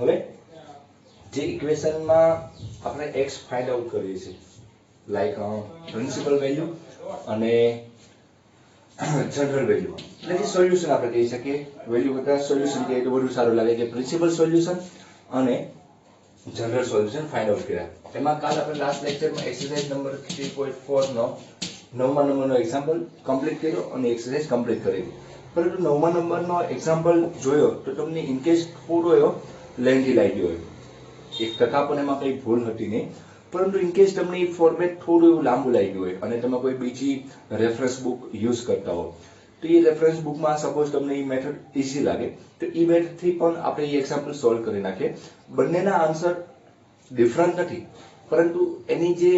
હવે જે ઇક્વેશનમાં આપણે x ફાઇન્ડ આઉટ કરીએ છીએ લાઈક પ્રિન્સિપલ વેલ્યુ અને જનરલ વેલ્યુ એટલે કે સોલ્યુશન આપણે કહી શકીએ વેલ્યુ કરતા સોલ્યુશન કહીએ તો વધુ સારું લાગે કે પ્રિન્સિપલ સોલ્યુશન અને જનરલ સોલ્યુશન ફાઇન્ડ આઉટ કર્યા એમાં કાલ આપણે લાસ્ટ લેક્ચરમાં એક્સરસાઇઝ નંબર 3.4 નો 9મા નંબરનો એક્ઝામ્પલ કમ્પ્લીટ કર્યો અને એક્સરસાઇઝ કમ્પ્લીટ કરી પરંતુ 9મા નંબરનો એક્ઝામ્પલ જોયો તો તમને ઇનકેસ થોડો એવો લેન્ધી લાગ્યો હોય 1% પણ એમાં કંઈ ભૂલ હતી નહીં પરંતુ ઇનકેસ તમને એ ફોર્મેટ થોડું એવું લાંબુ લાગ્યું હોય અને તમે કોઈ બીજી રેફરન્સ બુક યુઝ કરતા હો તો એ રેફરન્સ બુકમાં સપોઝ તમને એ મેથડ ઈઝી લાગે તો એ મેથડથી પણ આપણે એ એક્ઝામ્પલ સોલ્વ કરી નાખીએ બંનેના આન્સર ડિફરન્ટ નથી પરંતુ એની જે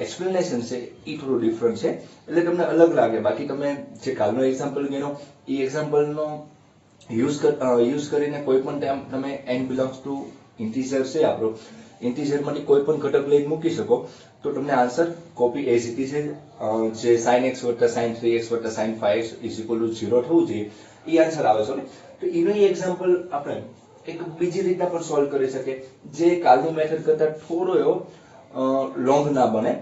એક્સપ્લેનેશન છે એ થોડું ડિફરન્ટ છે એટલે તમને અલગ લાગે બાકી તમે જે કાલનો એક્ઝામ્પલ ગણો એ એક્ઝામ્પલનો યુઝ કરીને કોઈ પણ ટાઈમ તમે n બિલોંગ્સ ટુ ઇન્ટીજર છે આપણો ઇન્ટીજરમાંથી કોઈ પણ ઘટક લઈને મૂકી શકો તો તમને answer copy as it is જે sin x + sin 3x + sin 5x = 0 થવું જોઈએ એ આન્સર આવે છે ને તો એનો એક્ઝામ્પલ આપણે એક બીજી રીતના પણ સોલ્વ કરી શકીએ જે કાલની મેથડ કરતા થોડો એવો લોંગ ના બને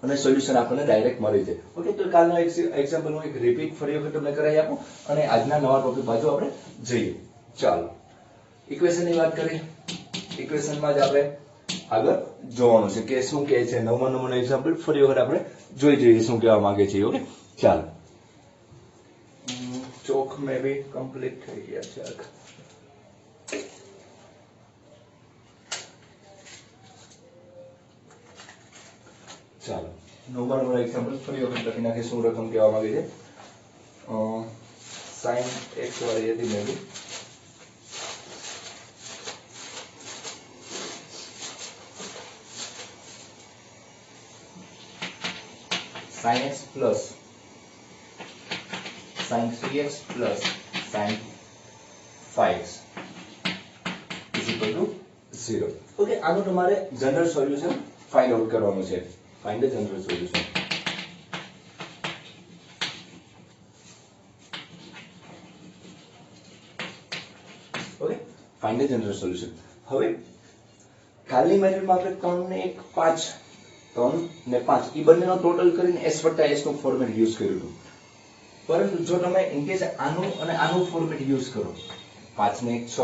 અને સોલ્યુશન આપણને ડાયરેક્ટ મળી જાય ઓકે તો કાલનો એક્ઝામ્પલ હું એક રિપીટ ફરી વખત તમને કરાવી આપું અને આજના નવા ટોપિક બાજુ આપણે જઈએ ચાલો ઇક્વેશનની વાત કરીએ ઇક્વેશનમાં જ આપણે આગળ જોવાનું છે કે શું કહે છે 9મા નંબરનો એક્ઝામ્પલ ફરી વખત આપણે જોઈ જઈએ શું કહેવા માંગે છે ઓકે ચાલો ચોક મે બી કમ્પ્લીટ થઈ ગયા છે ચાલો 9મા નંબરનો એક્ઝામ્પલ ફરી વખત લખી નાખીએ શું રકમ કહેવા માંગે છે sin x વાળી હતી મે બી sin x plus sin 3x plus sin 5x is equal to 0 okay આનું તમારે જનરલ સોલ્યુશન ફાઇન્ડ આઉટ કરવાનું છે find the general solution okay find the general solution હવે કાલની મેથડમાં આપણે 3 ને 1 5 3 ને 5 એ બંનેનો ટોટલ કરીને s + s નું ફોર્મેટ યુઝ કર્યું હતું પરંતુ જો તમે ઇનકેસ આનું અને આનું ફોર્મેટ યુઝ કરો 5 ને 1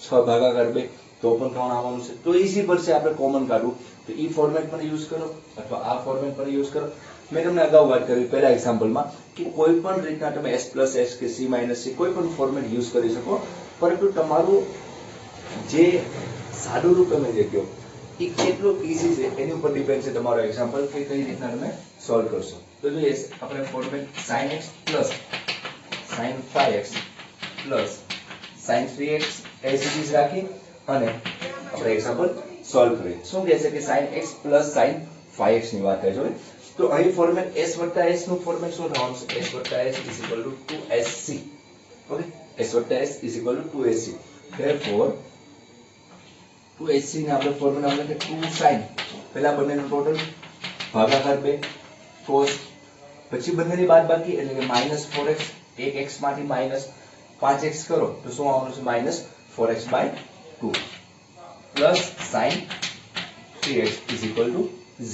6 ભાગાકાર 2 તો પણ 3 આવવાનું છે તો ઈઝી પડશે આપણે કોમન કાઢવું તો ઈ ફોર્મેટ પર યુઝ કરો અથવા આ ફોર્મેટ પર યુઝ કરો મેં તમને અગાઉ વાત કરી પહેલા એક્ઝામ્પલમાં કે કોઈ પણ રીતના તમે s + s કે c - c કોઈ પણ ફોર્મેટ યુઝ કરી શકો પરંતુ તમારું જે સાદું રૂપ તમે જે કહો એ કેટલું ઈઝી છે એની ઉપર ડિપેન્ડ છે તમારો એક્ઝામ્પલ કે કઈ રીતના તમે સોલ્વ કરશો તો જોઈએ આપણે format sin x plus sin 5x plus sin 3x as it is રાખી અને આપણે એક્ઝામ્પલ સોલ્વ કરીએ શું કહે છે કે sin x plus sin 5x ની વાત થાય છે તો અહીં ફોર્મેટ s + s નું ફોર્મેટ શું થવાનું છે s + s = 2sc okay s + s = 2sc therefore 2sc ને આપણે ફોર્મ્યુલા આપણે 2 sin પહેલા બંનેનો ટોટલ ભાગાકાર 2 cos પછી બંનેની બાદબાકી એટલે કે -4x 1x માંથી -5x કરો તો શું આવવાનું છે -4x/2 plus sin 3x =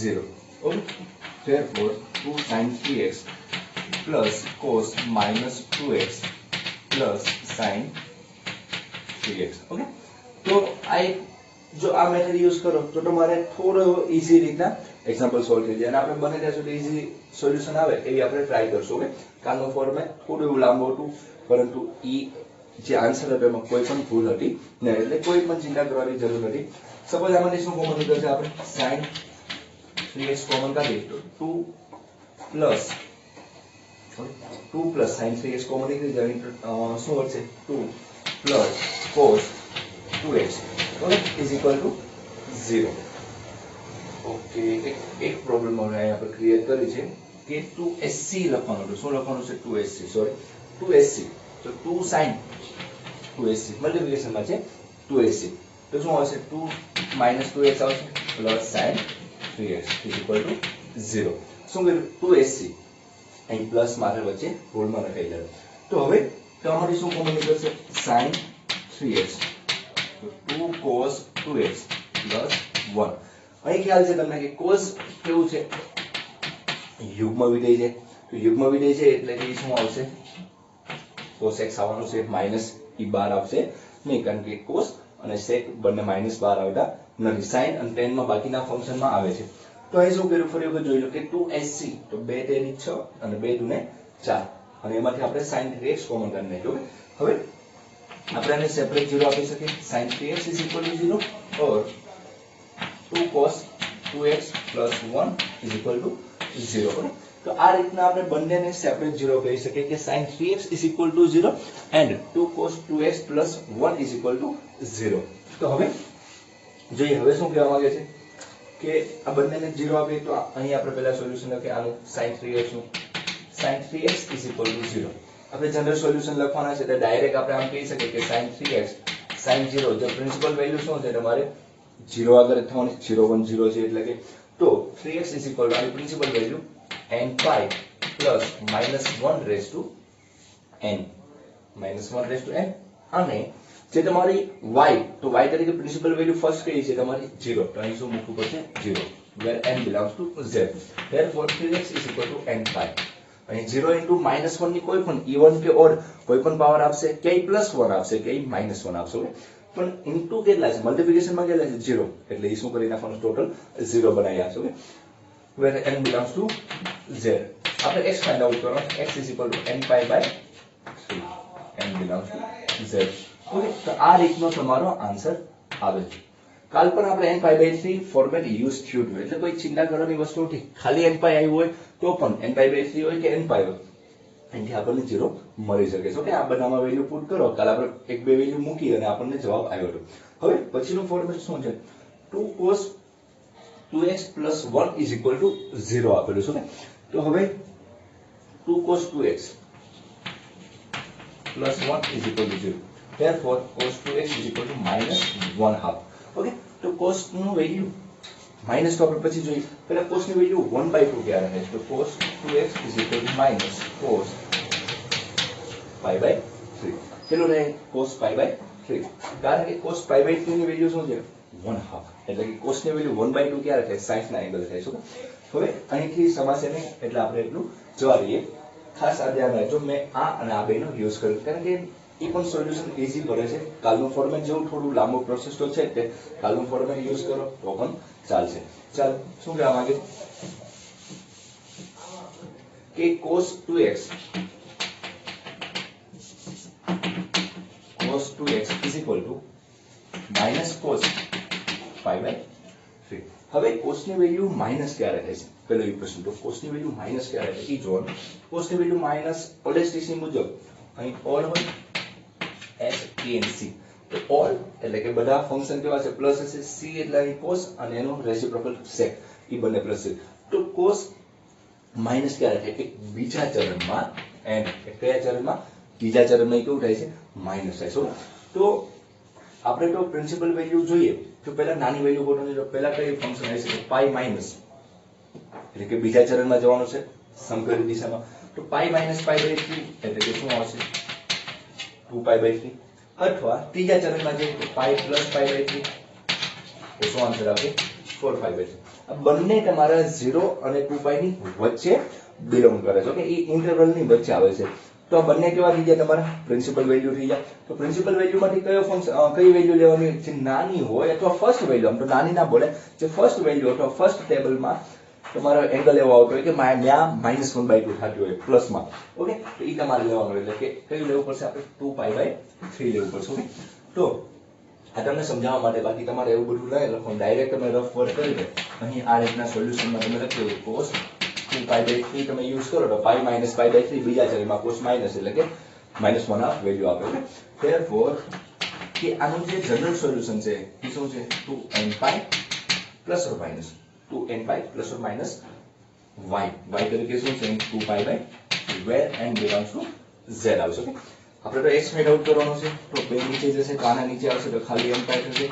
0 okay therefore 2 sin 3x plus cos -2x plus sin 3x okay તો આ જો આ મેથડ યુઝ કરો તો તમારે થોડો ઈઝી રીતના એક્ઝામ્પલ સોલ્વ થઈ જાય અને આપણે બને ત્યાં સુધી ઈઝી સોલ્યુશન આવે એવી આપણે ટ્રાય કરશું ઓકે કાલનો ફોર્મેટ થોડું એવું લાંબુ હતું પરંતુ ઈ જે આન્સર હતો એમાં કોઈ પણ ભૂલ હતી નહીં એટલે કોઈ પણ ચિંતા કરવાની જરૂર નથી સપોઝ આમાંથી શું કોમન નીકળશે આપણે sin 3x કોમન કાઢીએ તો 2 plus sin 3x કોમન નીકળી જાય શું વધશે 2 plus cos 2x okay = 0 okay એક પ્રોબ્લેમ હવે અહીંયા પર ક્રિએટ કરી છે કે 2sc લખવાનું હતું શું લખવાનું છે 2sc સોરી 2sc તો 2 sin 2sc મલ્ટીપ્લિકેશનમાં છે 2sc તો શું આવશે 2 - 2x આવશે પ્લસ sin 3x = 0 શું કર્યું 2sc અહીં પ્લસ મારે વચ્ચે હોલમાં લખાઈ જાય તો હવે તમારી શું કોમન નીકળશે sin 3x તો 2 cos 2x plus 1. અહીં ખ્યાલ છે તમને કે cos કેવું છે, યુગ્મ વિધેય છે, તો યુગ્મ વિધેય છે એટલે કે શું આવશે, cos x આવવાનું છે માઈનસ ઈ બાર આવશે નહીં, કારણ કે cos અને sec બંને માઈનસ બાર આવતા નથી, sin અને tan માં બાકીના ફંક્શનમાં આવે છે. તો અહીં શું કર્યું ફરી વખત જોઈ લો કે 2sc, તો 2 તેરી 6 અને 2 દુને 4, અને એમાંથી આપણે sin 3x કોમન કાઢી નાખ્યું. હવે આપણે આને સેપરેટ 0 આપી શકીએ, sin 3x is equal to 0 or 2 cos 2x plus 1 is equal to 0. તો આ રીતના આપણે બંનેને સેપરેટ 0 કહી શકીએ કે sin 3x is equal to 0 and 2 cos 2x plus 1 is equal to 0. તો હવે જોઈએ હવે શું કહેવા માંગે છે કે આ બંનેને 0 આપીએ તો અહીં આપણે પહેલા સોલ્યુશન લખીએ આનું sin 3x નું, sin 3x is equal to 0. આપણે જનરલ સોલ્યુશન લખવાના છે તો ડાયરેક્ટ આપણે આમ કહી શકીએ કે sin 3x sin 0, જો પ્રિન્સિપલ વેલ્યુ શું છે તમારે 0 આગળ થવાની, 0 1 0 છે એટલે કે, તો 3x is equal to આની principal value n pi plus minus 1 raised to n, minus 1 raised to n, અને જે તમારી y, તો y તરીકે પ્રિન્સિપલ વેલ્યુ ફર્સ્ટ કઈ છે તમારી 0, તો અહીં શું મૂકવું પડશે 0, where n belongs to z, therefore 3x is equal to n pi. અહીં 0 into -1 ની કોઈ પણ even કે odd કોઈ પણ પાવર આપશે, કે +1 આપશે કે -1 આપશે, પણ ઇન્ટુ કેટલા છે, મલ્ટીપ્લિકેશન માં કેટલા છે 0, એટલે એ શું કરી નાખવાનું ટોટલ 0 બનાવી આપશે, where n belongs to z. આપણે x ફાઇન્ડ આઉટ કરવાનો, x is equal to n pi by 3, n belongs to z. Okay, તો આ રીતનો તમારો આન્સર આવે છે. કાલ પણ આપણે n pi by 3 format use થયું હતું, એટલે કોઈ ચિંતા કરવાની વસ્તુ નથી, ખાલી n pi આવ્યું હોય તો પણ n pi by 3 હોય કે n pi હોય એનાથી આપણને 0 મળી શકે છે. ઓકે, આ બધામાં વેલ્યુ પુટ કરો, કાલ આપણે એક બે વેલ્યુ મૂકી અને આપણને જવાબ આવ્યો હતો. હવે પછીનું ફોર્મેટ શું છે, 2 cos 2x plus 1 is equal to 0 આપેલું છે. તો હવે 2 cos 2x plus 1 is equal to 0. Therefore, cos 2x is equal to minus 1/2. Okay, તો cos નું વેલ્યુ માઈનસ તો આપણે પછી જોઈએ, પહેલા cos ની વેલ્યુ 1/2 ક્યારે રહે છે, તો cos 2x is equal to minus cos pi by 3. કેટલું રહે cos pi by 3, કારણ કે cos pi by 3 ની વેલ્યુ શું છે 1/2, એટલે કે cos ની વેલ્યુ 1/2 ક્યારે થાય 60 ના એંગલ થાય છે. હવે અહીંથી સમસ્યા નહીં એટલે આપણે એટલું જવા દઈએ. ખાસ આ ધ્યાન રાખજો, મેં આ અને આ બેનો યુઝ કર્યો, કારણ કે એ પણ સોલ્યુશન ઈઝી પડે છે. કાલનું ફોર્મેટ જેવું થોડું લાંબુ પ્રોસેસ તો છે તે, કાલનું ફોર્મેટ યુઝ કરો તો પણ ચાલશે. ચાલ શું કહેવા માંગે કે cos 2x is equal to minus cos pi by 3. હવે cos ની વેલ્યુ માઈનસ ક્યારે થાય છે, પેલો એક પ્રશ્ન, તો cos ની વેલ્યુ માઈનસ ક્યારે થાય એ જોવાનું. cos ની વેલ્યુ માઈનસ ઓલેસ્ટીસી મુજબ અહીં ઓલ હોય s k and c, તો ઓલ એટલે કે બધા ફંક્શન કેવા છે પ્લસ હશે, c એટલે અહીં cos અને એનો રેસિપ્રોકલ sec, એ બંને પ્લસ છે. તો cos માઈનસ ક્યારે થાય, એક બીજા ચરણમાં, એન્ડ કયા ચરણમાં, બીજા ચરણમાં કેવું થાય છે માઈનસ થાય છે. તો આપણે તો પ્રિન્સિપલ વેલ્યુ જોઈએ તો પહેલા નાની વેલ્યુ ગોઠવણી, તો પહેલા કઈ ફંક્શન આવી છે પાઈ માઈનસ, એટલે કે બીજા ચરણમાં જવાનું છે સમકરી દિશામાં, તો પાઈ માઈનસ પાઈ બાય 3 એટલે કે શું આવશે 2 પાઈ બાય 3, અથવા ત્રીજા ચરણમાં જઈએ તો પાઈ પ્લસ પાઈ બાય 3, તો શું આન્સર આવશે 4 પાઈ બાય 3. આ બંને તમારા 0 અને 2 પાઈ ની વચ્ચે બિલોંગ કરે છે, ઓકે, એ ઇન્ટરવલ ની વચ્ચે આવે છે. તો આ બંને કેવા થઈ ગયા તમારા પ્રિન્સિપલ વેલ્યુ થઈ ગયા. તો પ્રિન્સિપલ વેલ્યુ માંથી કયો ફંક્શન કઈ વેલ્યુ લેવાની, જે નાની હોય અથવા ફર્સ્ટ વેલ્યુ, આમ તો નાની ના બોલે, જે ફર્સ્ટ વેલ્યુ અથવા ફર્સ્ટ ટેબલમાં તમારો એંગલ એવો આવતો હોય કે ત્યાં -1/2 થતી હોય પ્લસમાં, ઓકે, તો એ તમારે લેવાનું, એટલે કે કયું લેવું પડશે આપણે 2 પાઈ બાય 3 લેવું પડશે. ઓકે, તો આ તમને સમજાવવા માટે, બાકી તમારે એવું બધું નહીં લખવાનું, ડાયરેક્ટ તમે રફ વર્ક કરી દો. અહીં આ રીતના સોલ્યુશનમાં તમે લખ્યું cos 2 પાઈ બાય 3 તમે યુઝ કરો તો પાઈ માઈનસ પાઈ બાય 3 બીજા ચરણમાં cos માઈનસ એટલે કે -1/2 વેલ્યુ આપે છે. Therefore કે આનું જે જનરલ સોલ્યુશન છે એ શું છે 2n pi plus or minus 2n pi plus or minus y તરીકે શું છે 2 pi by where n belongs to z આવશે. ઓકે, આપણે તો x ફાઇન્ડ આઉટ કરવાનો છે, તો બે નીચે જશે તો આના નીચે આવશે તો ખાલી n pi થશે,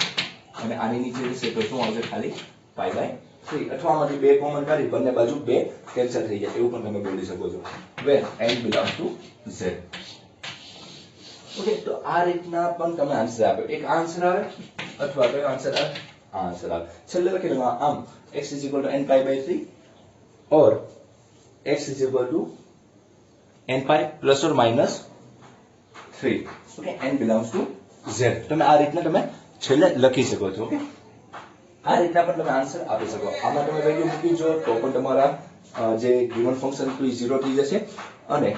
અને આની નીચે જશે તો શું આવશે ખાલી પાઈ બાય 3, અથવા આમાંથી બે કોમન કાઢી બંને બાજુ બે કેન્સલ થઈ જાય એવું પણ તમે બોલી શકો છો, where n belongs to z. Okay, તો આ રીતના પણ તમે આન્સર આપ્યો. એક આન્સર આવે અથવા કયો આન્સર આવે? આ આન્સર આવે. છેલ્લે લખી લો આમ x is equal to n pi by 3 or x is equal to n pi plus or minus 3. Okay, n belongs to z. તમે આ રીતના તમે છેલ્લે લખી શકો છો. ઓકે, આ રીતના પણ તમે આન્સર આપી શકો. આમાં તમે વેલ્યુ મૂકી જો તો પણ તમારા જે ગિવન ફંક્શન હતું એ 0 થઈ જશે. અને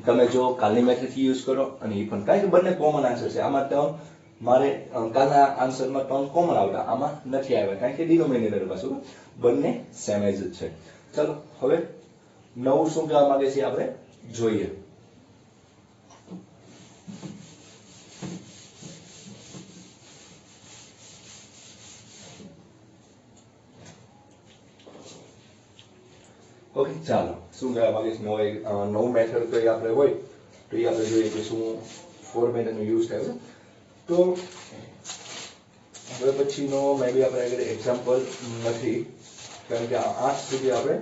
તમે જો કાલની મેથડ થી યુઝ કરો અને એ પણ કારણ કે બંને કોમન આન્સર છે. આમાં તો મારે કાલના આન્સરમાં 3 કોમન આવતા, આમાં નથી આવ્યા કારણ કે ડિનોમિનેટર પાછું બંને સેમ જ છે. ચલો હવે નવું શું કહેવા માંગે છે આપણે જોઈએ. ઓકે, ચાલો શું કહેવા માંગે છે નવું મેથડ કોઈ આપણે હોય તો એ આપણે જોઈએ કે શું ફોર્મેટ એનો યુઝ થાય છે. તો હવે પછીનો મે બી આપણે આગળ એક્ઝામ્પલ નથી કારણ કે 8 સુધી આપણે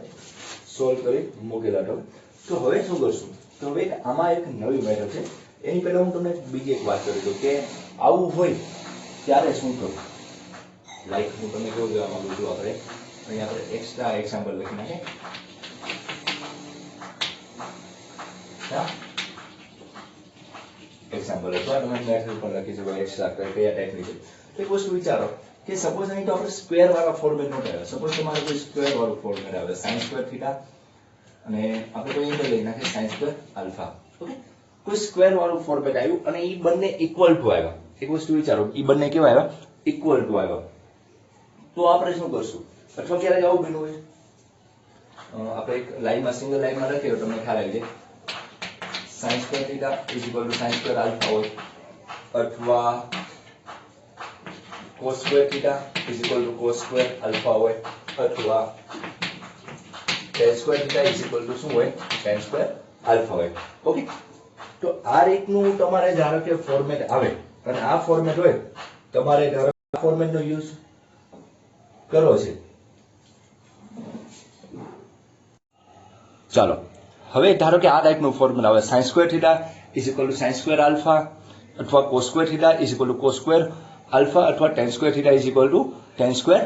સોલ્વ કરી મૂકેલા હતા. તો હવે શું કરશું? તો હવે આમાં એક નવી મેથડ છે. એની પહેલા હું તમને બીજી એક વાત કરી દઉં કે આવું હોય ત્યારે શું કરવું. લાઈક હું તમને કેવું કહેવા માંગુ છું, આપણે અહીંયા આપણે એક્સ્ટ્રા એક્ઝામ્પલ લખી નાખીએ. એક્ઝામ્પલ અથવા તમે મેથડ પર લખી શકો એક્સ્ટ્રા કયા ટાઈપની છે. એક વસ્તુ વિચારો કે સપોઝ અહીં તો આપણે સ્ક્વેર વાળા ફોર્મેટ નોટ આવે. સપોઝ તમારે કોઈ સ્ક્વેર વાળું ફોર્મેટ આવે sin સ્ક્વેર થીટા અને આપણે કોઈ એંગલ લઈ નાખીએ sin સ્ક્વેર આલ્ફા. ઓકે, કોઈ સ્ક્વેર વાળું ફોર્મેટ આવ્યું અને એ બંને ઇક્વલ ટુ આવ્યા. એક વસ્તુ વિચારો, એ બંને કેવા આવ્યા? ઇક્વલ ટુ આવ્યા. તો આપણે શું કરશું? અથવા ક્યારેક આવું બન્યું હોય આપણે એક લાઈનમાં સિંગલ લાઈનમાં લખીએ તો તમને ખ્યાલ આવી જાય sin square theta is equal to sin square alpha હોય અથવા cos square theta is equal to cos square alpha હોય અથવા tan square theta is equal to શું હોય? tan સ્ક્વેર આલ્ફા હોય. ઓકે, તો આ રીતનું તમારે ધારો કે ફોર્મેટ આવે અને આ ફોર્મેટ હોય તમારે ધારો કે આ ફોર્મેટનો યુઝ કરવો છે. ચાલો હવે ધારો કે આ ટાઈપનું ફોર્મેટ આવે sin square theta is equal to sin square alpha અથવા cos square theta is equal to cos square alpha અથવા tan square theta is equal to tan square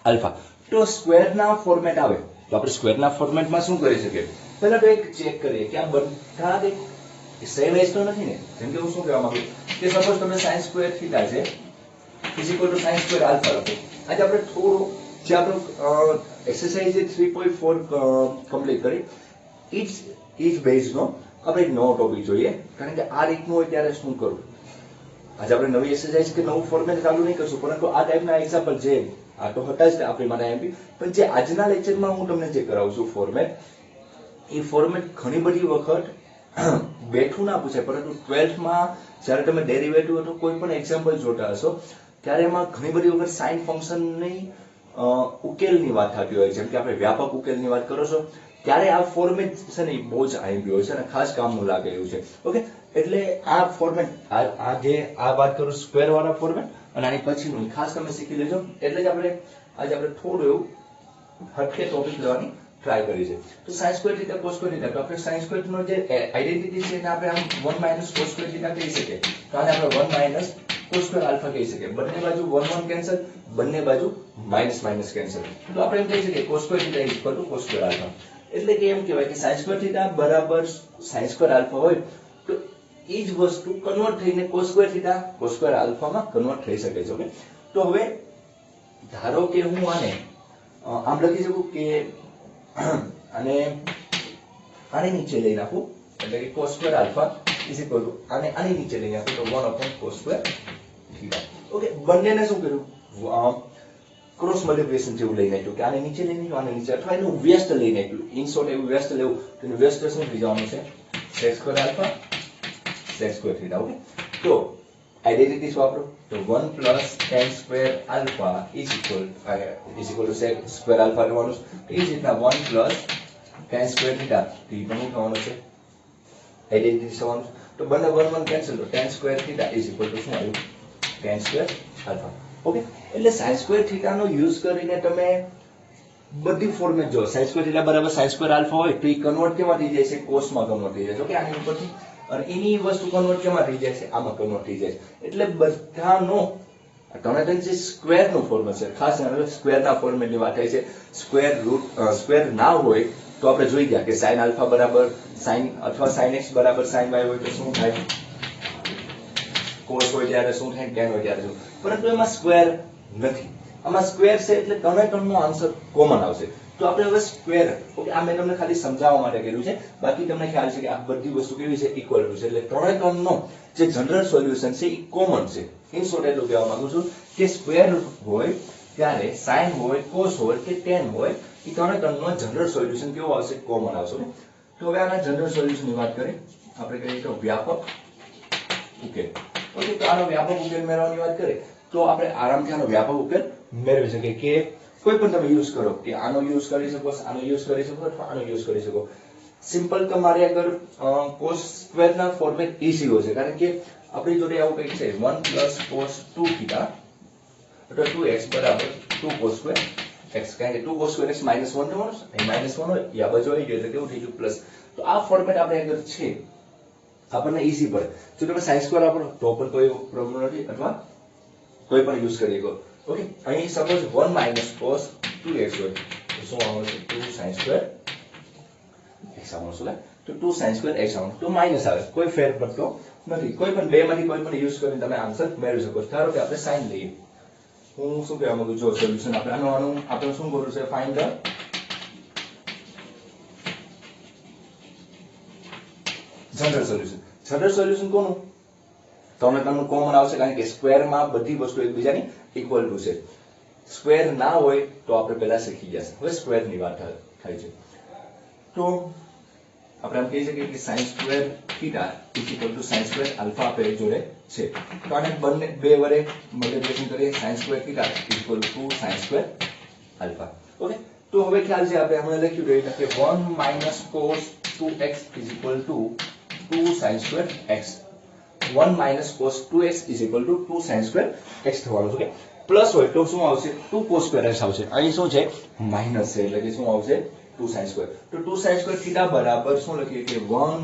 alpha. તો સ્ક્વેરના ફોર્મેટ આવે તો આપણે સ્ક્વેરના ફોર્મેટમાં શું કરી શકીએ? પહેલા તો એક ચેક કરીએ કે આ બધા સેમ એજ તો નથી ને. જેમ કે હું શું કહેવા માંગુ કે સપોઝ તમે sin સ્ક્વેર થીટા છે is equal to sin square alpha લખો. આજે આપણે થોડું જે આપણું એક્સરસાઇઝ 3.4 કમ્પ્લીટ કરી ઈચ બેઝનો આપણે એક નવો ટોપિક જોઈએ કારણ કે આ રીતનું હોય ત્યારે શું કરવું. આજે આપણે નવી એક્સરસાઇઝ કે નવું ફોર્મેટ ચાલુ નહીં કરશું પરંતુ આ ટાઈપના એક્ઝામ્પલ જે આ તો હતા જ આપણી માટે એમપી પણ જે આજના લેક્ચરમાં હું તમને જે કરાવું છું ફોર્મેટ એ ફોર્મેટ ઘણી બધી વખત બેઠું ના પૂછાય પરંતુ 12th માં જ્યારે તમે ડેરિવેટિવ અથવા કોઈ પણ એક્ઝામ્પલ જોતા હશો ત્યારે એમાં ઘણી બધી વખત સાઇન ફંક્શનની ઉકેલની વાત થતી હોય. જેમ કે આપણે વ્યાપક ઉકેલની વાત કરો છો ત્યારે આ ફોર્મેટ છે ને એ બહુ જ આવી હોય છે અને ખાસ કામનું લાગે એવું છે. ઓકે, એટલે આ ફોર્મેટ આ વાત કરું સ્ક્વેર વાળા ફોર્મેટ અને આની પછીનું ખાસ તમે શીખી લેજો. એટલે જ આજે આપણે થોડું એવું હટકે ટોપિક લેવાની ટ્રાય કરી છે. તો sin square theta cos square theta તો આપણે sin સ્ક્વેર નો જે આઇડેન્ટિટી છે એને આપણે આમ 1 - cos સ્ક્વેર થીટા કહી શકીએ. તો આને આપણે 1 - cos સ્ક્વેર આલ્ફા કહી શકીએ. બંને બાજુ 1 1 કેન્સલ, બંને બાજુ માઇનસ માઇનસ કેન્સલ. તો આપણે એમ કહી શકીએ cos square theta equal to cos square alpha. એટલે કે એમ કહેવાય કે sin સ્ક્વેર થીટા બરાબર sin સ્ક્વેર આલ્ફા હોય તો એ જ વસ્તુ કન્વર્ટ થઈને cos square theta cos square આલ્ફામાં કન્વર્ટ થઈ શકે છે. ઓકે, તો હવે ધારો કે હું આને આમ લખી શકું કે અને આની નીચે લઈ નાખું એટલે કે cos square alpha is equal two આની નીચે લઈ નાખું તો 1/cos સ્ક્વેર થીટા. ઓકે, બંનેને શું કર્યું? ક્રોસ મલ્ટીપ્લિકેશન જેવું લઈ નાખ્યું કે આને નીચે લઈ નાખ્યું આને નીચે અથવા એનું વ્યસ્ત લઈ નાખ્યું. ઇન શોર્ટ એવું વ્યસ્ત લેવું તો એનું વ્યસ્ત શું થઈ જવાનું છે? sec square alpha sec square theta. Okay, તો આઇડેન્ટિટીઝ વાપરો તો 1 + tan square alpha is equal two sec square alpha લેવાનું છે. એ જ રીતના 1 + tan સ્ક્વેર થીટા તો એ પણ થવાનું છે આઇડેન્ટિટી થવાનું. તો બંને 1 1 કેન્સલ તો tan square theta is equal two શું આવ્યું? tan square alpha. ઓકે, એટલે sin સ્ક્વેર થીટા નો યુઝ કરીને તમે બધી ફોર્મેટ જો sin સ્ક્વેર થીટા બરાબર sin સ્ક્વેર આલ્ફા હોય તો એ કન્વર્ટ કેમાં થઈ જાય છે? cos માં કન્વર્ટ થઈ જાય છે. ઓકે, આની ઉપરથી અને એની વસ્તુ કન્વર્ટ કેમાં થઈ જાય છે, આમાં કન્વર્ટ થઈ જાય છે. એટલે બધાનો તમે જે સ્ક્વેર નું ફોર્મેટ છે, ખાસ સ્ક્વેર ના ફોર્મેટ ની વાત થાય છે. સ્ક્વેર ના હોય તો આપણે જોઈ ગયા કે sin આલ્ફા બરાબર sin અથવા sin x બરાબર sin y હોય તો શું થાય, cos હોય ત્યારે શું થાય, tan હોય ત્યારે શું. પરંતુ એમાં સ્ક્વેર નથી, આમાં સ્ક્વેર છે એટલે ત્રણેયનો આન્સર કોમન આવશે. તો આપણે હવે સ્ક્વેર, ઓકે, આ મેં તમને ખાલી સમજાવવા માટે કર્યું છે, બાકી તમને ખ્યાલ છે કે આ બધી વસ્તુ કેવી છે, ઇક્વલ ટુ છે. એટલે ત્રણેયનો જે જનરલ સોલ્યુશન છે એ કોમન છે. ઇન શોર્ટ એટલું કહેવા માંગુ છું કે સ્ક્વેર હોય ત્યારે sin હોય, cos હોય કે tan હોય, એ ત્રણેયનો જનરલ સોલ્યુશન કેવો આવશે, કોમન આવશે. તો હવે આના જનરલ સોલ્યુશન ની વાત કરીએ, આપણે કહીએ તો વ્યાપક ઉકેલ. ઓકે, તો આનો વ્યાપક ઉકેલ મેળવવાની વાત કરીએ તો આપણે આરામથી આનો વ્યાપક ઉકેલ મેળવી શકીએ કે કોઈ પણ તમે યુઝ કરો, કે આનો યુઝ કરી શકો, આનો યુઝ કરી શકો અથવા આનો યુઝ કરી શકો. સિમ્પલ તમારે આગળ cos સ્ક્વેર ના ફોર્મેટ ઈઝી હોય છે, કારણ કે આપણી જોડે આવું કંઈક છે 1 + cos 2θ એટલે 2x બરાબર 2 cos સ્ક્વેર x, કારણ કે 2 cos સ્ક્વેર x -1 થવાનું છે, અહીં -1 હોય એ આ બાજુ આવી ગયો એટલે કેવું થઈ ગયું પ્લસ. તો આ ફોર્મેટ આપણે આગળ છે, આપણને ઈઝી પડે. જો તમે sin સ્ક્વેર વાપરો તો પણ કોઈ પ્રોબ્લેમ નથી, અથવા કોઈ પણ યુઝ કરી શકો. ઓકે, અહીં સપોઝ 1 - cos 2x હોય તો શું આવશે, 2 sin સ્ક્વેર x આવશે. તો 2 sin સ્ક્વેર x આવશે, તો માઈનસ આવે, કોઈ ફેર પડતો નથી. કોઈ પણ બે માંથી કોઈ પણ યુઝ કરીને તમે આન્સર મેળવી શકો. ધારો કે આપણે sin લઈએ, હું શું કહેવા માંગુ છું, જો સોલ્યુશન આપણે શું કરવું છે, find the general solution. General solution કોનું, તમને કોમન આવશે, કારણ કે સ્ક્વેર માં બધી વસ્તુ એકબીજાની ઇક્વલ ટુ છે. સ્ક્વેર ના હોય તો આપણે પહેલા શીખી ગયા છે. હવે સ્ક્વેર ની વાત થાય છે તો આપણે એમ કહી શકીએ કે sin square theta sin square alpha આપેલી જોડે છે. તો આને બંને બે વડે મલ્ટીપ્લિકેશન કરીએ, sin square theta sin square alpha. Okay, તો હવે ખ્યાલ છે, આપણે હમણાં લખ્યું રહ્યું કે 1 - cos 2x = 2 sin square x. 1 - cos 2x = 2 sin square x થવાનું છે. પ્લસ હોય તો શું આવશે, 2 cos સ્ક્વેર x આવશે. અહીં શું છે, માઈનસ છે, એટલે કે શું આવશે, 2 sin સ્ક્વેર. તો 2 sin સ્ક્વેર થીટા બરાબર શું લખીએ કે 1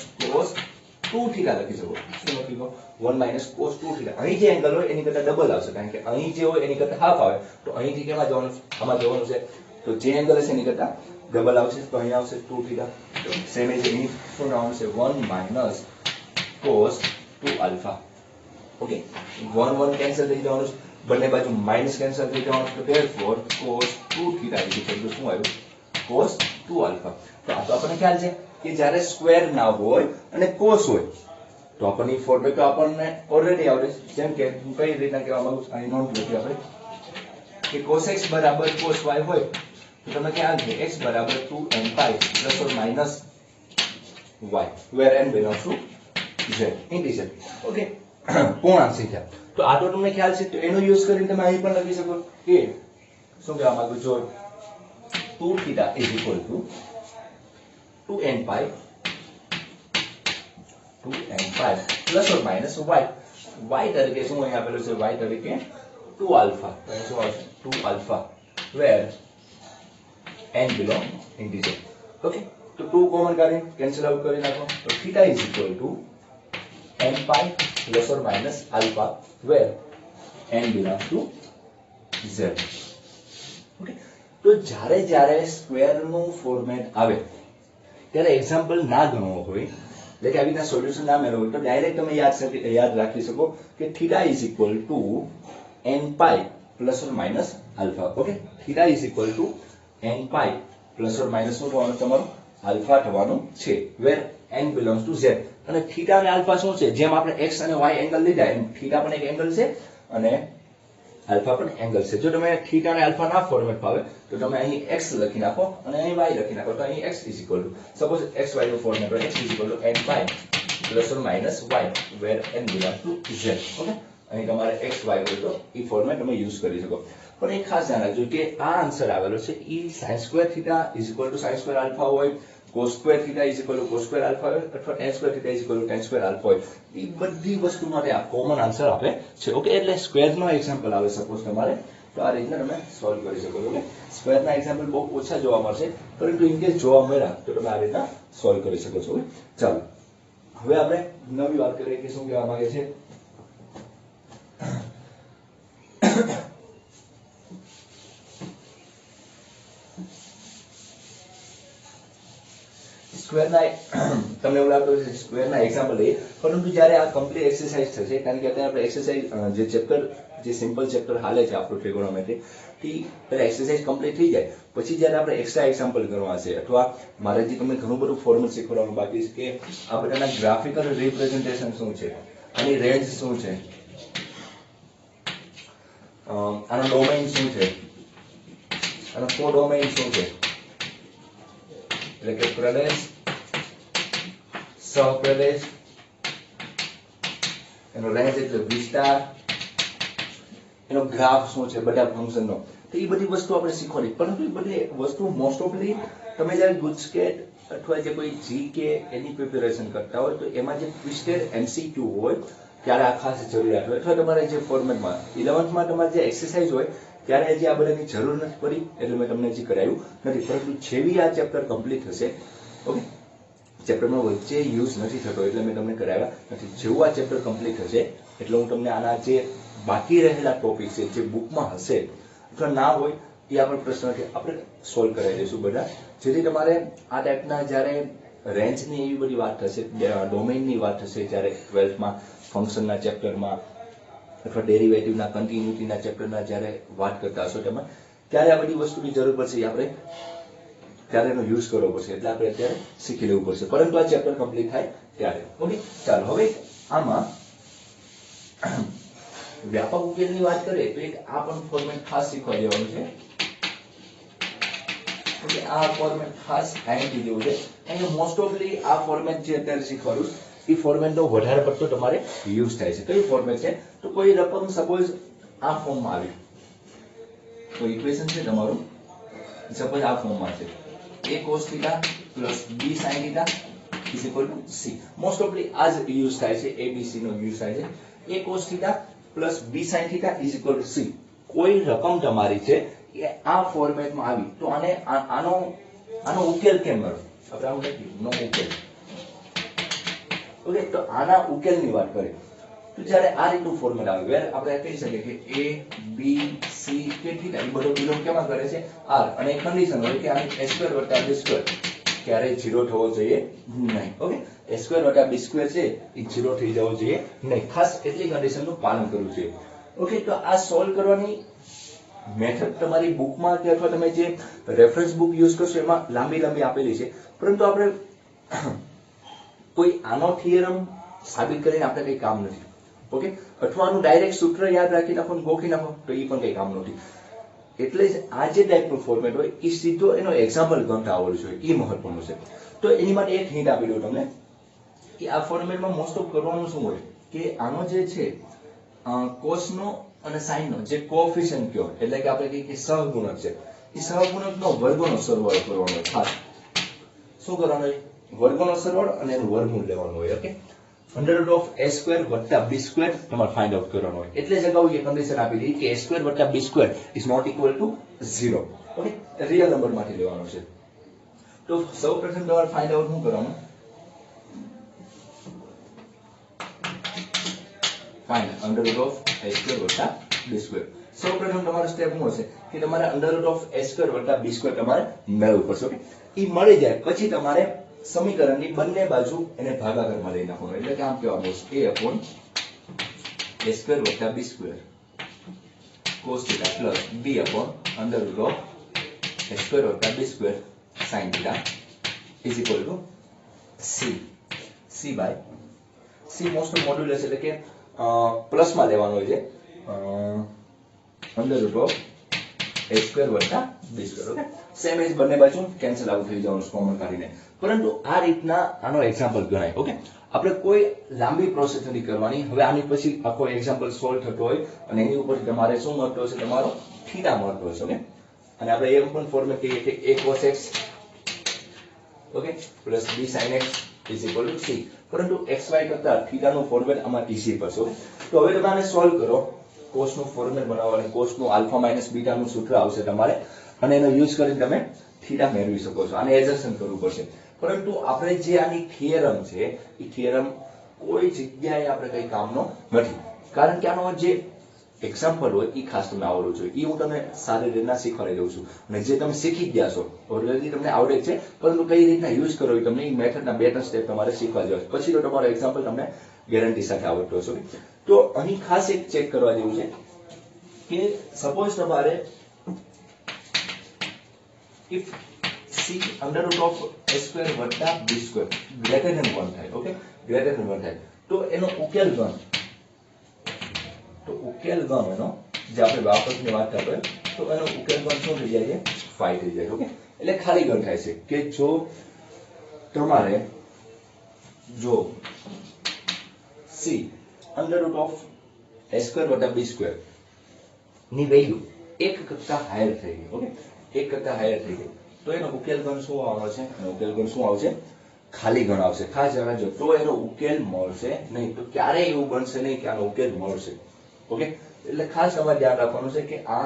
- cos 2θ લખી શકો. શું લખી શકો, 1 - cos 2θ. અહીં જે એંગલ હોય એની કરતા ડબલ આવશે, કારણ કે અહીં જે હોય એની કરતા હાફ આવે, તો અહીંથી કેમાં જવાનું, આમાં જવાનું છે. તો જે એંગલ હશે એની કરતા ડબલ આવશે, તો અહીં આવશે 2θ. સેમ એજ અહીં શું આવવાનું છે, 1 - cos 2 આલ્ફા. ઓકે, 1 1 કેન્સલ થઈ જવાનું છે, બંને બાજુ માઈનસ કેન્સલ થઈ જવાનું, તો therefore cos 2θ = શું આવ્યું, cos 2 આલ્ફા. તો આ તો આપણને ખ્યાલ છે કે જ્યારે સ્ક્વેર ના હોય અને cos હોય તો આપણને ફોર્મેટ તો આપણને ઓલરેડી આવડે છે. જેમ કે હું કઈ રીતના કહેવા માંગુ છું, અહીં નોંધ લખી આપણે કે cos x બરાબર cos y હોય તો તમને ખ્યાલ છે x બરાબર 2nπ ± y, where n belongs to z, integer. Okay, પૂર્ણાંક સંખ્યા. તો આ તો તમને ખ્યાલ છે, તો એનો યુઝ કરીને તમે અહીં પણ લખી શકો કે શું કહેવા માંગુ છું, 2θ = 2nπ ± y. y તરીકે શું અહીં આપેલું છે, y તરીકે 2 આલ્ફા. તો અહીં શું આવશે, 2 alpha, where n belong integer. Okay, તો 2 કોમન કાઢી કેન્સલ આઉટ કરી નાખો, તો θ = nπ ± alpha, where n belongs to z. Okay, તો જ્યારે સ્ક્વેર નું ફોર્મેટ આવે ત્યારે એક્ઝામ્પલ ના ગણવો હોય, એટલે કે આવી રીતના સોલ્યુશન ના મેળવવું હોય તો ડાયરેક્ટ તમે યાદ રાખી શકો કે θ = nπ ± આલ્ફા. ઓકે, θ = nπ ± શું થવાનું, તમારું આલ્ફા થવાનું છે, where n belongs to z. અને θ અને આલ્ફા શું છે, જેમ આપણે x અને y એંગલ લીધા એમ θ પણ એક એંગલ છે અને આલ્ફા પણ એંગલ છે. જો તમે θ અને આલ્ફા ના ફોર્મેટ ભાવે તો તમે અહીં x લખી નાખો અને અહીં y લખી નાખો, તો અહીં x = સપોઝ x y નું ફોર્મેટ હોય, x = nπ ± y, where n belongs to z. Okay, અહીં તમારે x y હોય તો એ ફોર્મેટ તમે યુઝ કરી શકો. પણ એક ખાસ ધ્યાન રાખજો કે આ આન્સર આવેલો છે એ sin square theta = sin square alpha હોય, cos square theta = cos square alpha હોય, અથવા tan square theta = tan square alpha હોય. એ બધી વસ્તુ માટે આ કોમન આન્સર આપે છે. ઓકે, એટલે સ્ક્વેર નો એક્ઝામ્પલ આવે સપોઝ તમારે, તો આ રીતના તમે સોલ્વ કરી શકો છો. ઓકે, સ્ક્વેર ના એક્ઝામ્પલ બહુ ઓછા જોવા મળશે, પરંતુ ઇન કેસ જોવા મળ્યા તો તમે આ રીતના સોલ્વ કરી શકો છો. ચાલો હવે આપણે નવી વાત કરીએ કે શું કહેવા માંગે છે. સ્ક્વેરના તમને એવું લાગતું હશે સ્ક્વેરના એક્ઝામ્પલ લઈએ, પરંતુ જ્યારે આ કમ્પ્લીટ એક્સરસાઇઝ થશે, કારણ કે અત્યારે આપણે એક્સરસાઇઝ જે ચેપ્ટર જે સિમ્પલ ચેપ્ટર હાલે છે આપણું ટ્રિગોનોમેટ્રી થી પહેલા એક્સરસાઇઝ કમ્પ્લીટ થઈ જાય પછી જ્યારે આપણે એક્સ્ટ્રા એક્ઝામ્પલ કરવા છે અથવા મારે જે તમને ઘણું બધું ફોર્મેટ શીખવાડવાનું બાકી છે કે આ બધાના ગ્રાફિકલ રિપ્રેઝન્ટેશન શું છે, આની રેન્જ શું છે, આનો ડોમેઇન શું છે, આનો કોડોમેઇન શું છે, એટલે કે પ્રદેશ, સહપ્રદેશ, એનો રેન્જ એટલે વિસ્તાર, એનો ગ્રાફ શું છે બધા ફંક્શનનો, તો એ બધી વસ્તુ આપણે શીખવાની. પરંતુ એ બધી વસ્તુ મોસ્ટ ઓફલી તમે જ્યારે ગુજકેટ અથવા જે કોઈ જીકે એની પ્રિપેરેશન કરતા હોય તો એમાં જે ટ્વિસ્ટેડ એમસીક્યુ હોય ત્યારે આ ખાસ જરૂરિયાત હોય, અથવા તમારે જે ફોર્મેટમાં 11th તમારે જે એક્સરસાઇઝ હોય ત્યારે હજી આ બધાની જરૂર નથી પડી એટલે મેં તમને હજી કરાવ્યું નથી. પરંતુ જેવી આ ચેપ્ટર કમ્પ્લીટ થશે, ઓકે, ચેપ્ટરનો વચ્ચે યુઝ નથી થતો એટલે મેં તમને કરાવ્યા નથી. જેવું આ ચેપ્ટર કમ્પ્લીટ થશે એટલે હું તમને આના જે બાકી રહેલા ટોપિક છે જે બુકમાં હશે અથવા ના હોય એ આપણે પ્રશ્ન આપણે સોલ્વ કરાવી દઈશું બધા, જેથી તમારે આ ટાઈપના જ્યારે રેન્જની એવી બધી વાત થશે, ડોમેઇનની વાત થશે જ્યારે 12thમાં ફંક્શનના ચેપ્ટરમાં અથવા ડેરિવેટિવના કન્ટિન્યુટીના ચેપ્ટરના જ્યારે વાત કરતા હશો તેમાં ત્યારે આ બધી વસ્તુની જરૂર પડશે, આપણે ત્યારે એનો યુઝ કરવો પડશે, એટલે આપણે અત્યારે શીખી લેવું પડશે, પરંતુ આ ચેપ્ટર કમ્પ્લીટ થાય ત્યારે. ઓકે, ચાલો હવે આમાં વ્યાપક ઉકેલની વાત કરીએ તો એક આ પણ ફોર્મેટ ખાસ શીખવા દેવાનું છે. ઓકે, આ ફોર્મેટ ખાસ આઈએમપી જેવું છે, કારણ કે મોસ્ટ ઓફલી આ ફોર્મેટ જે અત્યારે શીખવાડું એ ફોર્મેટનો વધારે પડતો તમારે યુઝ થાય છે. કયું ફોર્મેટ છે તો કોઈ રકમ સપોઝ આ ફોર્મમાં આવી, કોઈ ઇક્વેશન છે તમારું સપોઝ આ ફોર્મમાં છે, a cos θ plus b sin θ is equal to c. Most ઓફલી આ જ યુઝ થાય છે, abc નો યુઝ થાય છે. a cos θ plus b sin θ is equal to c. કોઈ રકમ તમારી છે એ આ ફોર્મેટમાં આવી તો આનો ઉકેલ કેમ મળે, આપણે આવું લખીએ નો ઉકેલ. ઓકે, તો આના ઉકેલની વાત કરીએ તો જ્યારે આ રીતનું ફોર્મેટ આવે વેર આપણે કહી શકીએ કે a b c કે θ એ બધો બિલોંગ કેમાં કરે છે r, અને એક કન્ડિશન હોય કે આની a2 + b2 ક્યારેય 0 થવો જોઈએ નહીં. ઓકે, a2 + b2 છે એ 0 થઈ જવો જોઈએ નહીં, ખાસ એટલી કન્ડિશનનું પાલન કરવું જોઈએ. ઓકે, તો આ સોલ્વ કરવાની મેથડ તમારી બુકમાં કે અથવા તમે જે રેફરન્સ બુક યુઝ કરશો એમાં લાંબી આપેલી છે, પરંતુ આપણે કોઈ આનો થિયરમ સાબિત કરીને આપણે કઈ કામ નથી. ઓકે, અથવા આનું ડાયરેક્ટ સૂત્ર યાદ રાખી નાખો, ગોખી નાખો તો એ પણ કઈ કામ નથી. એટલે જ આ જે ટાઈપનું ફોર્મેટ હોય એ સીધો એનો એક્ઝામ્પલ ગણતા આવડવું જોઈએ, એ મહત્વનું છે. તો એની માટે એક હિન્ટ આપી દઉં તમને કે આ ફોર્મેટમાં મોસ્ટ ઓફ કરવાનું શું હોય કે આનો જે છે કોસનો અને સાઇનનો જે કોએફિશિયન્ટ કયો એટલે કે આપણે કહીએ કે સહગુણક છે, એ સહગુણકનો વર્ગોનો સરવાળો કરવાનો હોય. ખાસ શું કરવાનું હોય, વર્ગોનો સરવાળો અને એનું વર્ગમૂળ લેવાનું હોય. ઓકે, √a² + b² તમારે ફાઇન્ડ આઉટ કરવાનો હોય. એટલે જ અગાઉ એ કન્ડિશન આપી દીધી કે a² + b² is not equal to 0. Okay, real number માંથી લેવાનો છે. તો સૌપ્રથમ તમારે ફાઇન્ડ આઉટ શું કરવાનું, ફાઇન્ડ √a² + b². સૌપ્રથમ તમારો સ્ટેપ શું હશે કે તમારે √a² + b² તમારે મેળવવું પડશે. ઓકે, એ મળી જાય પછી તમારે સમીકરણની બંને બાજુ એને ભાગાકારમાં લઈ નાખવાનું, એટલે કે આમ કહેવાનું a upon a² + b² cos θ plus b upon √a² + b² sin θ is equal to c by c most modulus એટલે કે પ્લસમાં લેવાનું હોય છે √a² + b². ઓકે, સેમ એજ બંને બાજુ કેન્સલ આઉટ થઈ જવાનું કોમન કાઢીને. પરંતુ આ રીતના આનો એક્ઝામ્પલ ગણાય. ઓકે, આપણે કોઈ લાંબી પ્રોસેસ નથી કરવાની. હવે આની પછી આખો એક્ઝામ્પલ સોલ્વ થતો હોય અને એની ઉપર તમારે શું મહત્વ છે, તમારો થીટા મહત્વ છે. ઓકે, અને આપણે એમ પણ ફોર્મેટ કહીએ કે a cos x okay plus b sin x is equal to c. પરંતુ xy કરતા થીટાનું ફોર્મેટ આમાં ઈઝી પડશે. તો હવે તમે આને સોલ્વ કરો, કોસનું ફોર્મેટ બનાવો અને કોસનું આલ્ફા માઇનસ બીટાનું સૂત્ર આવશે તમારે, અને એનો યુઝ કરીને તમે થીટા મેળવી શકો છો. આને એડજસ્ટ કરવું પડશે. પરંતુ આપણે જે આની થિયરમ છે એ થિયરમ કોઈ જગ્યાએ આપણે કઈ કામનો નથી, કારણ કે આનો જે એક્ઝામ્પલ હોય એ ખાસ તમને આવડવું જોઈએ. એ હું તમને સારી રીતના શીખવાડી દઉં છું, અને જે તમે શીખી ગયા છો ઓલરેડી તમને આવડે છે, પરંતુ કઈ રીતના યુઝ કરવો એ તમને એ મેથડના 2-3 સ્ટેપ તમારે શીખવા જોઈએ, પછી તો તમારો એક્ઝામ્પલ તમને ગેરંટી સાથે આવડતો હશે. તો અહીં ખાસ એક ચેક કરવા જેવું છે કે સપોઝ તમારે if c under root of a square વત્તા b square greater than 1 થાય, ઓકે, greater than 1 થાય, તો એનો ઉકેલ ગણ, એનો જે આપણે વાપસની વાત કરતા તો એનો ઉકેલ ગણ શું થઈ જાય છે? 5 થઈ જાય. ઓકે, એટલે ખાલી ગણ થાય છે કે જો તમારે c under root of a square વત્તા b square ની વેલ્યુ 1 કરતા હાયર થઈ ગઈ, ઓકે, 1 કરતા હાયર થઈ ગઈ, તો એનો ઉકેલ ગણ શું આવશે? એનો ઉકેલ ગણ શું આવશે? ખાલી ગણ આવશે. ખાસ જણાવજો, તો એનો ઉકેલ મળશે નહીં, તો ક્યારેય એવું બનશે નહીં કે આનો ઉકેલ મળશે. ઓકે, એટલે ખાસ તમારે ધ્યાન રાખવાનું છે કે આ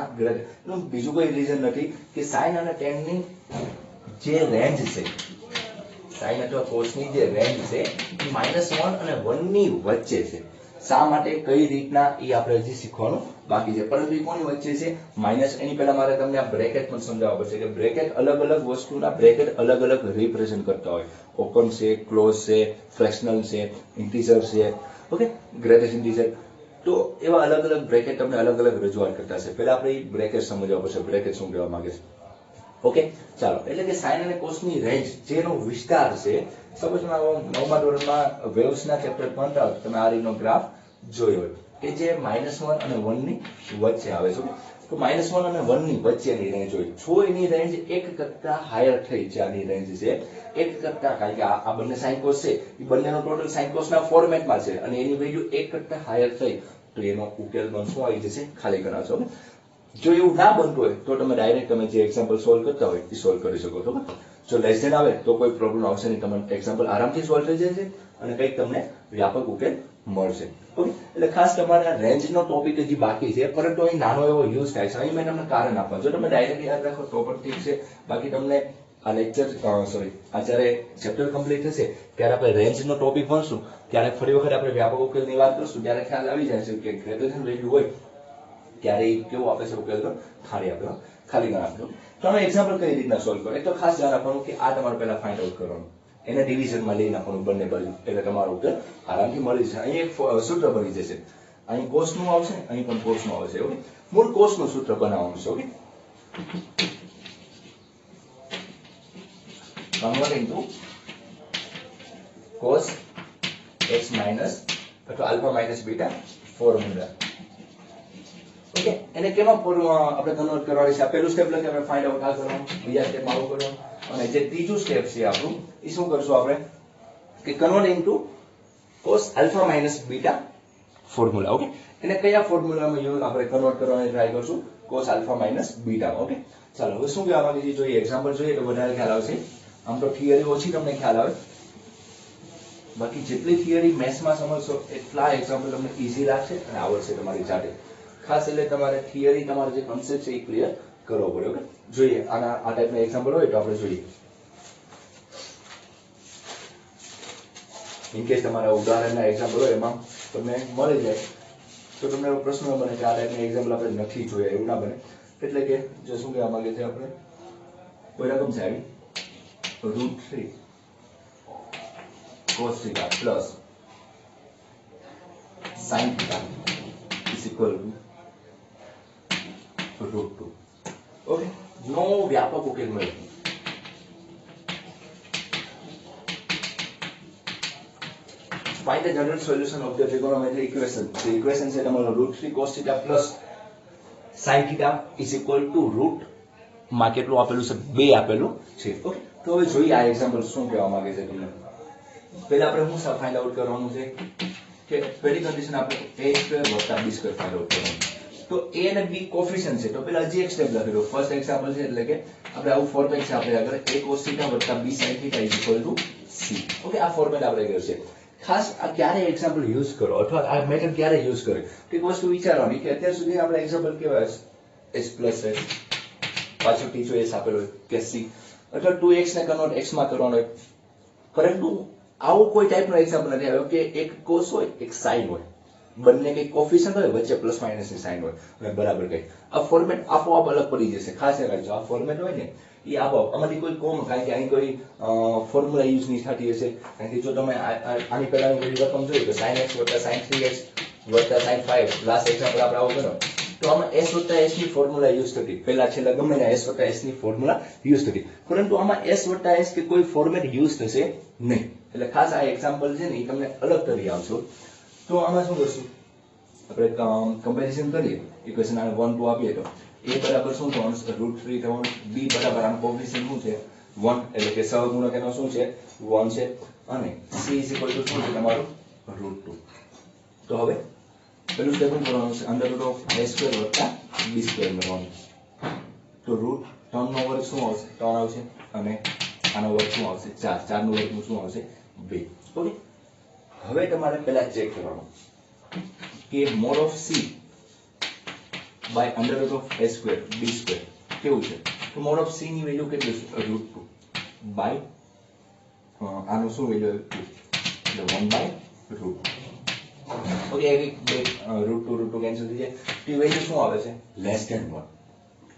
બીજું કોઈ રીઝન નથી કે sin અને tan ની જે રેન્જ છે, sin અથવા cos ની જે રેન્જ છે એ -1 અને 1 ની વચ્ચે છે. શા માટે, કઈ રીતના એ આપણે હજી શીખવાનું બાકી છે, પરંતુ એ કોની વચ્ચે છે? માઇનસ. એની પહેલા મારે તમને આ બ્રેકેટ પણ સમજાવવા પડશે કે બ્રેકેટ અલગ અલગ વસ્તુના બ્રેકેટ અલગ અલગ રિપ્રેઝન્ટ કરતા હોય. ઓપન છે, ક્લોઝ છે, ફ્રેક્શનલ છે, ઇન્ટીજર છે, ઓકે, ગ્રેટેસ્ટ ઇન્ટીજર, તો એવા અલગ અલગ બ્રેકેટ તમને અલગ અલગ રજૂઆત કરતા છે. પહેલા આપણે બ્રેકેટ સમજવા પડશે, બ્રેકેટ શું કહેવા માંગે છે. ઓકે, ચાલો, એટલે કે sin અને cos ની રેન્જ જેનો વિસ્તાર છે, સપોઝ 9મા ધોરણમાં વેવ્સના ચેપ્ટર ભણતા હોય તમે આ રીતનો ગ્રાફ જોયો હોય કે જે -1 અને 1 ની વચ્ચે આવે છે, તો -1 અને 1 ની વચ્ચેની રેન્જ હોય. જો એની રેન્જ 1 કરતા હાયર થઈ છે, આની રેન્જ છે 1 કરતા, કારણ કે આ બંને sin cos છે એ બંનેનો ટોટલ sin cos ના ફોર્મેટમાં છે, અને એની વેલ્યુ 1 કરતા હાયર થઈ તો એનો ઉકેલ ગણ શું આવી જશે? ખાલી ગણ આવશે. જો એવું ના બનતું હોય તો તમે ડાયરેક્ટ તમે જે એક્ઝામ્પલ સોલ્વ કરતા હોય એ સોલ્વ કરી શકો છો. જો લેસ ધેન આવે તો કોઈ પ્રોબ્લેમ આવશે નહીં, તમને એક્ઝામ્પલ આરામથી સોલ્વ થઈ જશે અને કંઈક તમને વ્યાપક ઉકેલ મળશે. ઓકે, એટલે ખાસ તમારા રેન્જનો ટોપિક હજી બાકી છે, પરંતુ અહીં નાનો એવો યુઝ થાય છે. અહીં મેં તમને કારણ આપવાનું, જો તમે ડાયરેક્ટ યાદ રાખો તો પણ ઠીક છે, બાકી તમને આ લેક્ચર આ જ્યારે ચેપ્ટર કમ્પ્લીટ થશે ત્યારે આપણે રેન્જનો ટોપિક ભણશું, ત્યારે ફરી વખત આપણે વ્યાપક ઉકેલની વાત કરશું, ત્યારે ખ્યાલ આવી જાય છે કે ગ્રેટર ધેન વેલ્યુ હોય ત્યારે કેવું આપે છે ઉકેલ ગણ? ખાલી આપે, ખાલી ગણ આપે. તમે એક્ઝામ્પલ કઈ રીતના સોલ્વ કરો, એક તો ખાસ ધ્યાન રાખવાનું કે આ તમારે પહેલા ફાઇન્ડ આઉટ કરવાનું, એને ડિવિઝનમાં લઈ નાખવાનું બંને બાજુ, એટલે તમારો ઉકેલ આરામથી મળી જશે. અહીં એક સૂત્ર બની જશે, અહીં cos નું આવશે, અહીં પણ cos નું આવશે. ઓકે, મૂળ cos નું સૂત્ર બનાવવાનું છે. Okay, converting to cos x minus અથવા alpha minus beta formula. Okay, એને કેમાં આપણે કન્વર્ટ કરવાની છે? આ પહેલું સ્ટેપ લખી આપણે ફાઇન્ડ આઉટ આ કરવાનું, બીજા સ્ટેપ આવું કરવાનું, અને જે ત્રીજું સ્ટેપ છે આપણું એ શું કરશું આપણે કે convert into cos alpha minus beta formula. Okay, એને કયા ફોર્મ્યુલામાં યુઝ આપણે કન્વર્ટ કરવાની ટ્રાય કરશું? cos alpha minus beta. Okay, ચાલો હવે શું કહેવા માંગે છે જોઈએ, એક્ઝામ્પલ જોઈએ તો વધારે ખ્યાલ આવશે. આમ તો થિયરી ઓછી તમને ખ્યાલ આવે, બાકી જેટલી થિયરી મેથ્સમાં સમજશો એટલા એક્ઝામ્પલ તમને ઈઝી લાગશે અને આવડશે તમારી જાતે. ખાસ એટલે તમારે થિયરી, તમારો જે કન્સેપ્ટ છે એ ક્લિયર કરવો પડે. ઓકે, જોઈએ આના આ ટાઈપના એક્ઝામ્પલ હોય તો આપણે જોઈએ. ઇન કેસ તમારા ઉદાહરણના એક્ઝામ્પલ હોય એમાં તમને મળી જાય તો તમને એવો પ્રશ્ન બને કે આ ટાઈપના એક્ઝામ્પલ આપણે નથી જોયા, એવું ના બને. એટલે કે જો શું કહેવા માંગે છે આપણે, કોઈ રકમ છે આવી √3 cos θ plus sin θ is equal to √2. Okay, નો વ્યાપક ઉકેલ મળે. Find the general solution of the trigonometric equation. The equation છે તમારો √3 cos θ plus sin θ is equal to route માં કેટલું આપેલું છે? 2 આપેલું છે. ઓકે, તો હવે જોઈએ આ એક્ઝામ્પલ શું કહેવા માંગે છે તમને. પહેલા આપણે શું ફાઇન્ડ આઉટ કરવાનું છે કે પહેલી કન્ડિશન આપણે a² + b² ફાઇન્ડ આઉટ કરવાનું. તો a અને b કોફિશિયન્ટ છે, તો પહેલા હજી એક સ્ટેપ લખી દો. ફર્સ્ટ એક્ઝામ્પલ છે એટલે કે આપણે આવું ફોર્મેટ છે આપણે આગળ a cos θ + b sin θ = c. Okay, આ ફોર્મેટ આપણે કર્યું છે. ખાસ આ ક્યારે એક્ઝામ્પલ યુઝ કરો અથવા આ મેથડ ક્યારે યુઝ કરે તો એક વસ્તુ વિચારવાની કે અત્યાર સુધી આપણે એક્ઝામ્પલ કેવા s + s પાછળ ટીચો s આપેલો હોય કે c, અથવા 2x ને કન્વર્ટ x માં કરવાનો હોય પરંતુ આવું કોઈ ટાઈપનો એક્ઝામ્પલ નથી આવ્યો કે એક કોસ હોય એક સાઇન હોય, બંને કઈ કોફિશિયન્ટ હોય, વચ્ચે પ્લસ માઇનસ ની સાઇન હોય અને બરાબર કઈ. આ ફોર્મેટ આપોઆપ અલગ પડી જશે. ખાસ યાદ રાખજો, આ ફોર્મેટ હોય ને એ આપોઆપ આમાંથી કોઈ કોમ, કારણ કે અહીં કોઈ ફોર્મ્યુલા યુઝ નહીં થતી હશે. કારણ કે જો તમે આની પહેલાની બધી રકમ જોઈ તો sin x વત્તા sin 3x વત્તા sin 5, લાસ્ટ એક્ઝામ્પલ આપણે આવું કરો તો આમાં s વત્તા s ની ફોર્મ્યુલા યુઝ થતી, પહેલા છેલ્લા ગમે ને s વત્તા s ની ફોર્મ્યુલા યુઝ થતી. પરંતુ આમાં s વત્તા s કે કોઈ ફોર્મેટ યુઝ થશે નહીં. એટલે ખાસ આ એક્ઝામ્પલ છે ને એ તમને અલગ કરી આવશો. તો આમાં શું કરશું, આપણે કમ્પેરિઝન કરીએ. ઇક્વેશન આને 1 2 આપીએ તો a બરાબર શું થવાનું છે, √3 થવાનું. b બરાબર આનું કોએફિશિયન્ટ શું છે 1, એટલે કે સહગુણક એનો શું છે 1 છે. અને c શું છે તમારું √2. તો હવે પેલું સ્ટેપ શું કરવાનું છે, √a² વત્તા b² કરવાનું. તો √3 નો વર્ગ શું આવશે 3 આવશે, અને આનો વર્ગ શું આવશે 4, 4 નો વર્ગ શું આવશે 2. ઓકે, હવે તમારે પહેલા ચેક કરવાનું કે mod of c by √a² b² કેવું છે. તો mod of c ની વેલ્યુ કેટલી છે √2 બાય આનું શું વેલ્યુ 2, એટલે 1/√2. ઓકે, એક બે √2 કેન્સલ થઈ જાય. તો વેલ્યુ શું આવે છે <1.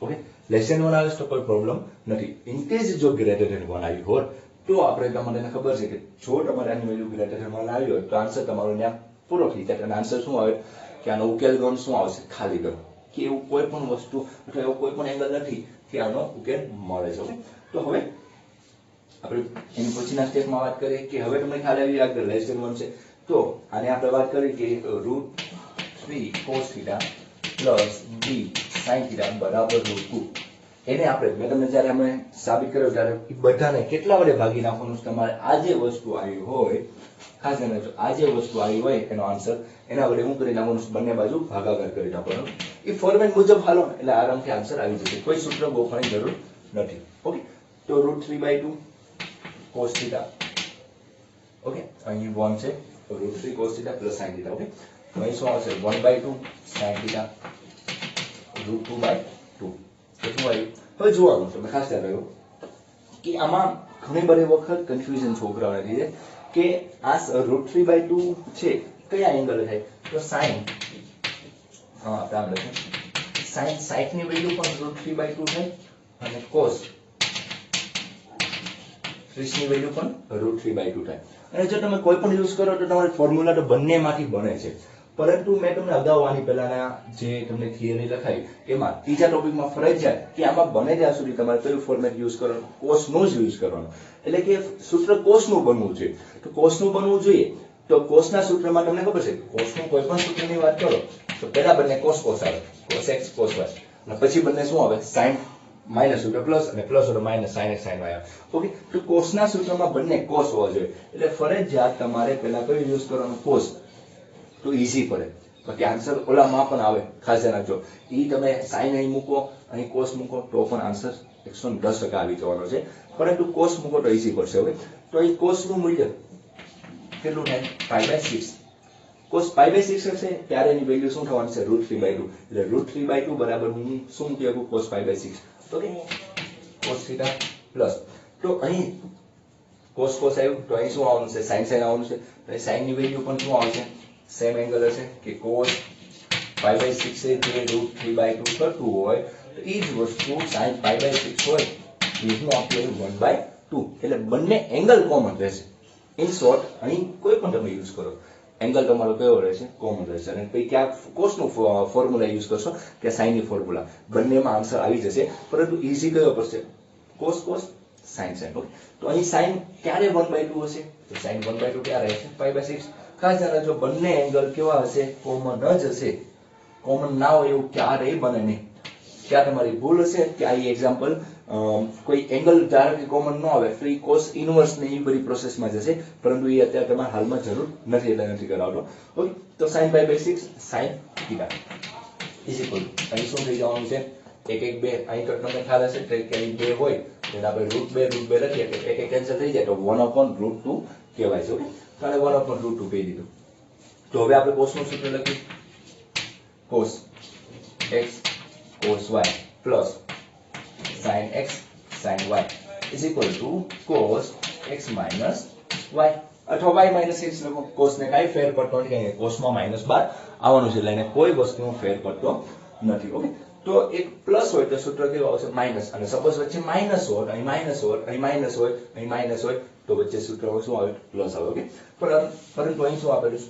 ઓકે, <1 આવે તો કોઈ પ્રોબ્લેમ નથી. ઇન કેસ જો <1 આવી હોત તો આપણે તમને ખબર છે કે જો તમારે આની વેલ્યુ <1 આવી હોય તો આન્સર તમારો ત્યાં પૂરો થઈ જાય. અને આન્સર શું આવે કે આનો ઉકેલ ગણ શું આવશે ખાલી ગણ, કે એવું કોઈ પણ વસ્તુ અથવા એવો કોઈ પણ એંગલ નથી કે આનો ઉકેલ મળે છે. તો હવે આપણે એની પછીના સ્ટેપમાં વાત કરીએ કે હવે તમને ખ્યાલ આવી આગળ <1 છે. તો આને આપણે વાત કરી કે √3 cos θ પ્લસ b sin θ બરાબર √2. એને આપણે મેં તમને જ્યારે અમે સાબિત કર્યો ત્યારે એ બધાને કેટલા વડે ભાગી નાખવાનું છે તમારે. આ જે વસ્તુ આવી હોય, ખાસ ધ્યાન રાખજો, આ જે વસ્તુ આવી હોય એનો આન્સર એના વડે હું કરી નાખવાનું, બંને બાજુ ભાગાકાર કરી નાખવાનો. એ ફોર્મેટ મુજબ હાલો એટલે આરામથી આન્સર આવી જશે, કોઈ સૂત્ર ગોખવાની જરૂર નથી. ઓકે, તો √3/2 cos θ. ઓકે, અહીં 1 છે તો √3 cos θ પ્લસ sin θ. ઓકે, તો અહીં શું આવશે 1/2 sin θ √2/2. તો શું આવ્યું હવે જોવાનું છે. ખાસ યાદ રાખો કે આમાં ઘણી બધી વખત કન્ફ્યુઝન છોકરાઓને થઈ જાય કે આ √3/2 છે કયા એંગલ થાય. તો sin આપણે sin 60 ની વેલ્યુ પણ √3/2 થાય અને cos 30 ની વેલ્યુ પણ √3/2 થાય. અને જો તમે કોઈ પણ યુઝ કરો તો તમારે ફોર્મ્યુલા તો બંનેમાંથી બને છે. પરંતુ મેં તમને અગાઉ આની પહેલાના જે તમને થિયરી લખાઈ એમાં ત્રીજા ટોપિકમાં ફરજિયાત કે આમાં બને ત્યાં સુધી તમારે કયું ફોર્મેટ યુઝ કરવાનું, cos નો જ યુઝ કરવાનો. એટલે કે સૂત્ર cos નું બનવું જોઈએ. તો cos નું બનવું જોઈએ તો cos ના સૂત્રમાં તમને ખબર છે cos નું કોઈ પણ સૂત્રની વાત કરો તો પહેલા બંને cos આવે, cos x cos y, અને પછી બંને શું આવે sin માઇનસ એટલે પ્લસ અને પ્લસ એટલે minus sin x sin y આવે. ઓકે, તો cos ના સૂત્રમાં બંને cos હોવા જોઈએ. એટલે ફરજિયાત તમારે પહેલા કયું યુઝ કરવાનું cos, તો ઈઝી પડે. બાકી આન્સર ઓલામાં પણ આવે, ખાસ ધ્યાન રાખજો. ઈ તમે sin અહીં મૂકો અહીં cos મૂકો તો પણ આન્સર 110% આવી જવાનો છે. પરંતુ cos મૂકો તો ઈઝી પડશે. હવે તો અહીં cos નું મૂલ્ય કેટલું થાય π/6. cos π/6 હશે ત્યારે એની વેલ્યુ શું થવાની છે √3/2. એટલે √3/2 બરાબર હું શું કહેવું cos π/6. ઓકે, cos θ પ્લસ તો અહીં cos આવ્યું તો અહીં શું આવવાનું છે sin આવવાનું છે. તો sin ની વેલ્યુ પણ શું આવશે સેમ એંગલ હશે કે cos π/6 જે √3/2 થતું હોય તો એ જ વસ્તુ sin π/6 હોય એનું આપણે 1/2. એટલે બંને એંગલ કોમન રહેશે. ઇન શોર્ટ અહીં કોઈ પણ તમે યુઝ કરો એંગલ તમારો કયો રહેશે કોમન રહેશે. અને પછી ક્યાં cos નું ફોર્મ્યુલા યુઝ કરશો કે sin ની ફોર્મ્યુલા, બંનેમાં આન્સર આવી જશે. પરંતુ ઈઝી કયો પડશે cos sin. ઓકે, તો અહીં sin ક્યારે 1/2 હશે તો sin 1/2 ક્યારે હશે π/6. ખાસ ધ્યાન રાખજો બંને એંગલ કેવા હશે કોમન જ હશે. કોમન ના હોય એવું ક્યારેય બને નહીં. ક્યાં તમારી ભૂલ હશે કે આ એક્ઝામ્પલ કોઈ એંગલ ધારો કે કોમન ન આવે તો એ cos ઇનવર્સ ને એ બધી પ્રોસેસમાં જશે. પરંતુ એ અત્યારે તમારે હાલમાં જરૂર નથી એટલે નથી કરાવતો. ઓકે, તો sin π/6 sin θ ઇઝ ઇક્વલ અહીં શું થઈ જવાનું છે 1 1 2. અહીં તો તમને ખ્યાલ હશે કે અહીં 2 હોય એટલે આપણે √2 લખીએ તો 1 1 કેન્સલ થઈ જાય તો 1/√2 કહેવાય છે. ઓકે, તો આને 1/√2 કહી દીધું. તો હવે આપણે cos નું સૂત્ર લખીએ cos x cos y plus sin x sin y is equal to cos x minus y અથવા y માઇનસ x લખો. cos ને કાંઈ ફેર પડતો નથી, કારણ કે cos માં -12 આવવાનું છે એટલે એને કોઈ વસ્તુનો ફેર પડતો નથી. ઓકે, તો એક પ્લસ હોય તો સૂત્ર કેવું આવશે? માઇનસ. અને સપોઝ વચ્ચે માઇનસ હોય, અહીં માઇનસ હોય, અહીં માઇનસ હોય, અહીં માઇનસ હોય, તો વચ્ચે સૂત્ર શું આવે? પ્લસ આવે. ઓકે, પરંતુ અહીં શું આપેલું છે?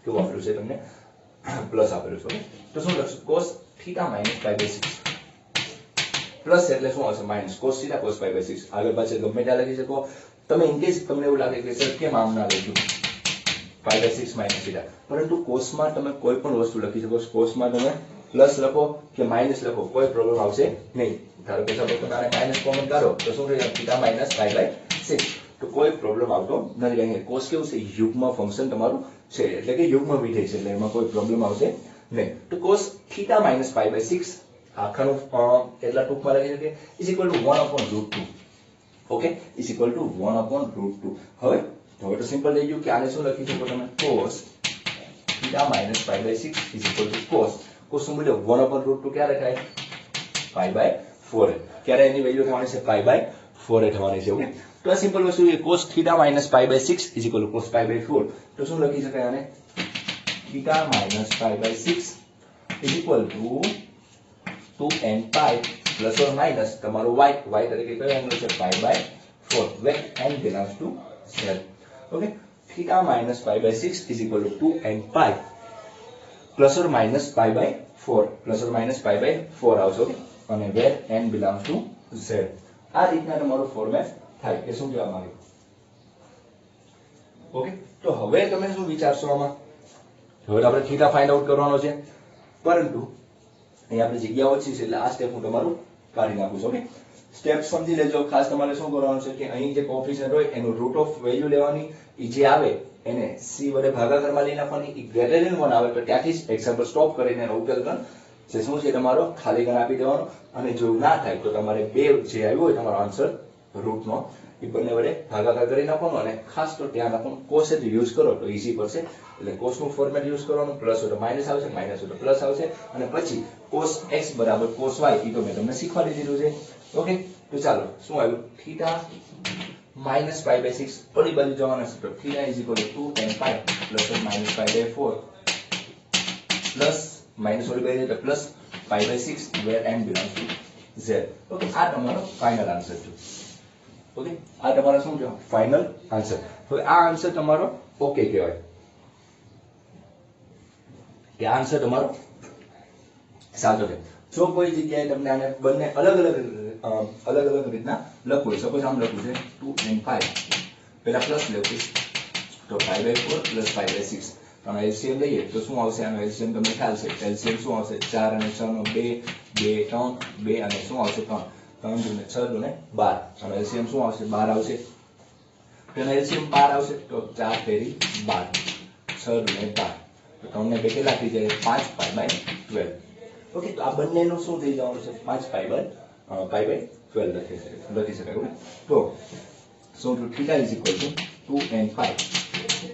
કેવું આપેલું છે તમને? પ્લસ આપેલું છે. ઓકે, તો શું લખશું? cos θ minus pi by 6. Plus એટલે શું આવશે? Minus. cos θ cos pi by 6. આગળ પાછળ ગમે ત્યાં લખી શકો તમે. ઇન કેસ તમને એવું લાગે કે સર કેમ આમ ના લખ્યું pi by 6 minus θ, પરંતુ cos માં તમે કોઈ પણ વસ્તુ લખી શકો. cos માં તમે પ્લસ લખો કે માઇનસ લખો, કોઈ પ્રોબ્લેમ આવશે નહીં. ધારો કે સપોઝ તમે આને માઇનસ કોમન કાઢો તો શું થઈ જાય? θ minus pi by 6. તો કોઈ પ્રોબ્લેમ આવતો નથી, કારણ કે cos કેવું છે? યુગ્મ ફંક્શન તમારું છે, એટલે કે યુગ્મ વિધેય છે, એટલે એમાં કોઈ પ્રોબ્લેમ આવશે નહીં. તો cos θ minus pi by 6 આખાનું એટલા ટૂંકમાં લખી શકીએ is equal to 1/√2. Okay, is equal to 1/√2. હવે તો સિમ્પલ થઈ ગયું કે આને શું લખી શકો તમે? cos θ minus pi by 6 is equal to cos નું મૂલ્ય 1/√2 ક્યારે થાય? pi by 4. ક્યારે એની વેલ્યુ થવાની છે? pi by 4 થવાની છે. ઓકે, તો આ સિમ્પલ વસ્તુ છે. cos θ minus pi by 6 is equal to cos pi by 4. તો શું લખી શકાય આને? θ minus pi by 6 is equal to 2n pi plus or minus તમારો y તરીકે કયો એંગલ છે? pi by 4 where n belongs to z. Okay, θ minus pi by 6 is equal to 2n pi plus or minus pi by 4 plus or minus pi by 4 આવશે. Okay, અને where n belongs to z. આ રીતના તમારો format થાય કે શું કહેવા માંગે. ઓકે, તો હવે તમે શું વિચારશો આમાં? હવે આપણે θ ફાઇન્ડ આઉટ કરવાનો છે, પરંતુ અહીં આપણે જગ્યા ઓછી છે એટલે આ સ્ટેપ હું તમારું કાઢી નાખું છું. ઓકે, સ્ટેપ સમજી લેજો. ખાસ તમારે શું કરવાનું છે કે અહીં જે કોફિશિયન્ટ હોય એનું રૂટ ઓફ વેલ્યુ લેવાની, એ જે આવે એને c વડે ભાગાકારમાં લઈ નાખવાની. એ ગ્રેટર ધેન 1 આવે તો ત્યાંથી જ એક્ઝામ્પલ સ્ટોપ કરીને એનો ઉકેલ ગણ જે શું છે તમારો ખાલી ગણ આપી દેવાનો. અને જો ના થાય તો તમારે બે જે આવ્યું હોય તમારો આન્સર રૂટનો એ બંને વડે ભાગાકાર કરી નાખવાનો. અને ખાસ તો ધ્યાન રાખવાનું કોસ જ યુઝ કરો તો ઈઝી પડશે. એટલે કોસ નું ફોર્મેટ યુઝ કરવાનું. પ્લસ હોય તો માઇનસ આવશે, માઇનસ હોય તો પ્લસ આવશે, અને પછી cos x બરાબર cos y એ તો મેં તમને શીખવાડી દીધું છે. ઓકે, તો ચાલો શું આવ્યું? θ minus pi by 6 ઓલી બાજુ જવાના છે તો θ is equal to 2n pi plus or minus pi by 4 plus minus ઓલી બાજુ એટલે plus pi by 6 where n belongs to z. Okay, આ તમારો ફાઇનલ આન્સર છે. ઓકે, આ તમારો શું છે? Final answer. હવે આ આન્સર તમારો ઓકે કહેવાય કે આન્સર તમારો સાચો છે. જો કોઈ જગ્યાએ તમને આને બંને અલગ અલગ રીતના લખવું હોય, સપોઝ આમ લખવું છે 2n pi, પહેલા પ્લસ લખીશ તો pi by 4 plus pi by 6. તમે એલસીએમ લઈએ તો શું આવશે? આનો એલસીએમ તમને ખ્યાલ છે. એલસીએમ શું આવશે? 4 અને 6 નો 2, 2 3, 2 અને શું આવશે? 3, 3 દુને 6 દુને 12. અને એલસીએમ શું આવશે? 12 આવશે. તેનો એલસીએમ 12 આવશે તો 4 તેરી 12, 6 દુને 12, તો તમને બે કેટલા થઈ જાય? 5 pi by 12. ઓકે, તો આ બંનેનું શું થઈ જવાનું છે? 5 pi by 12 લખી શકાય. ઓકે, તો શું થ્ is equal to 2n pi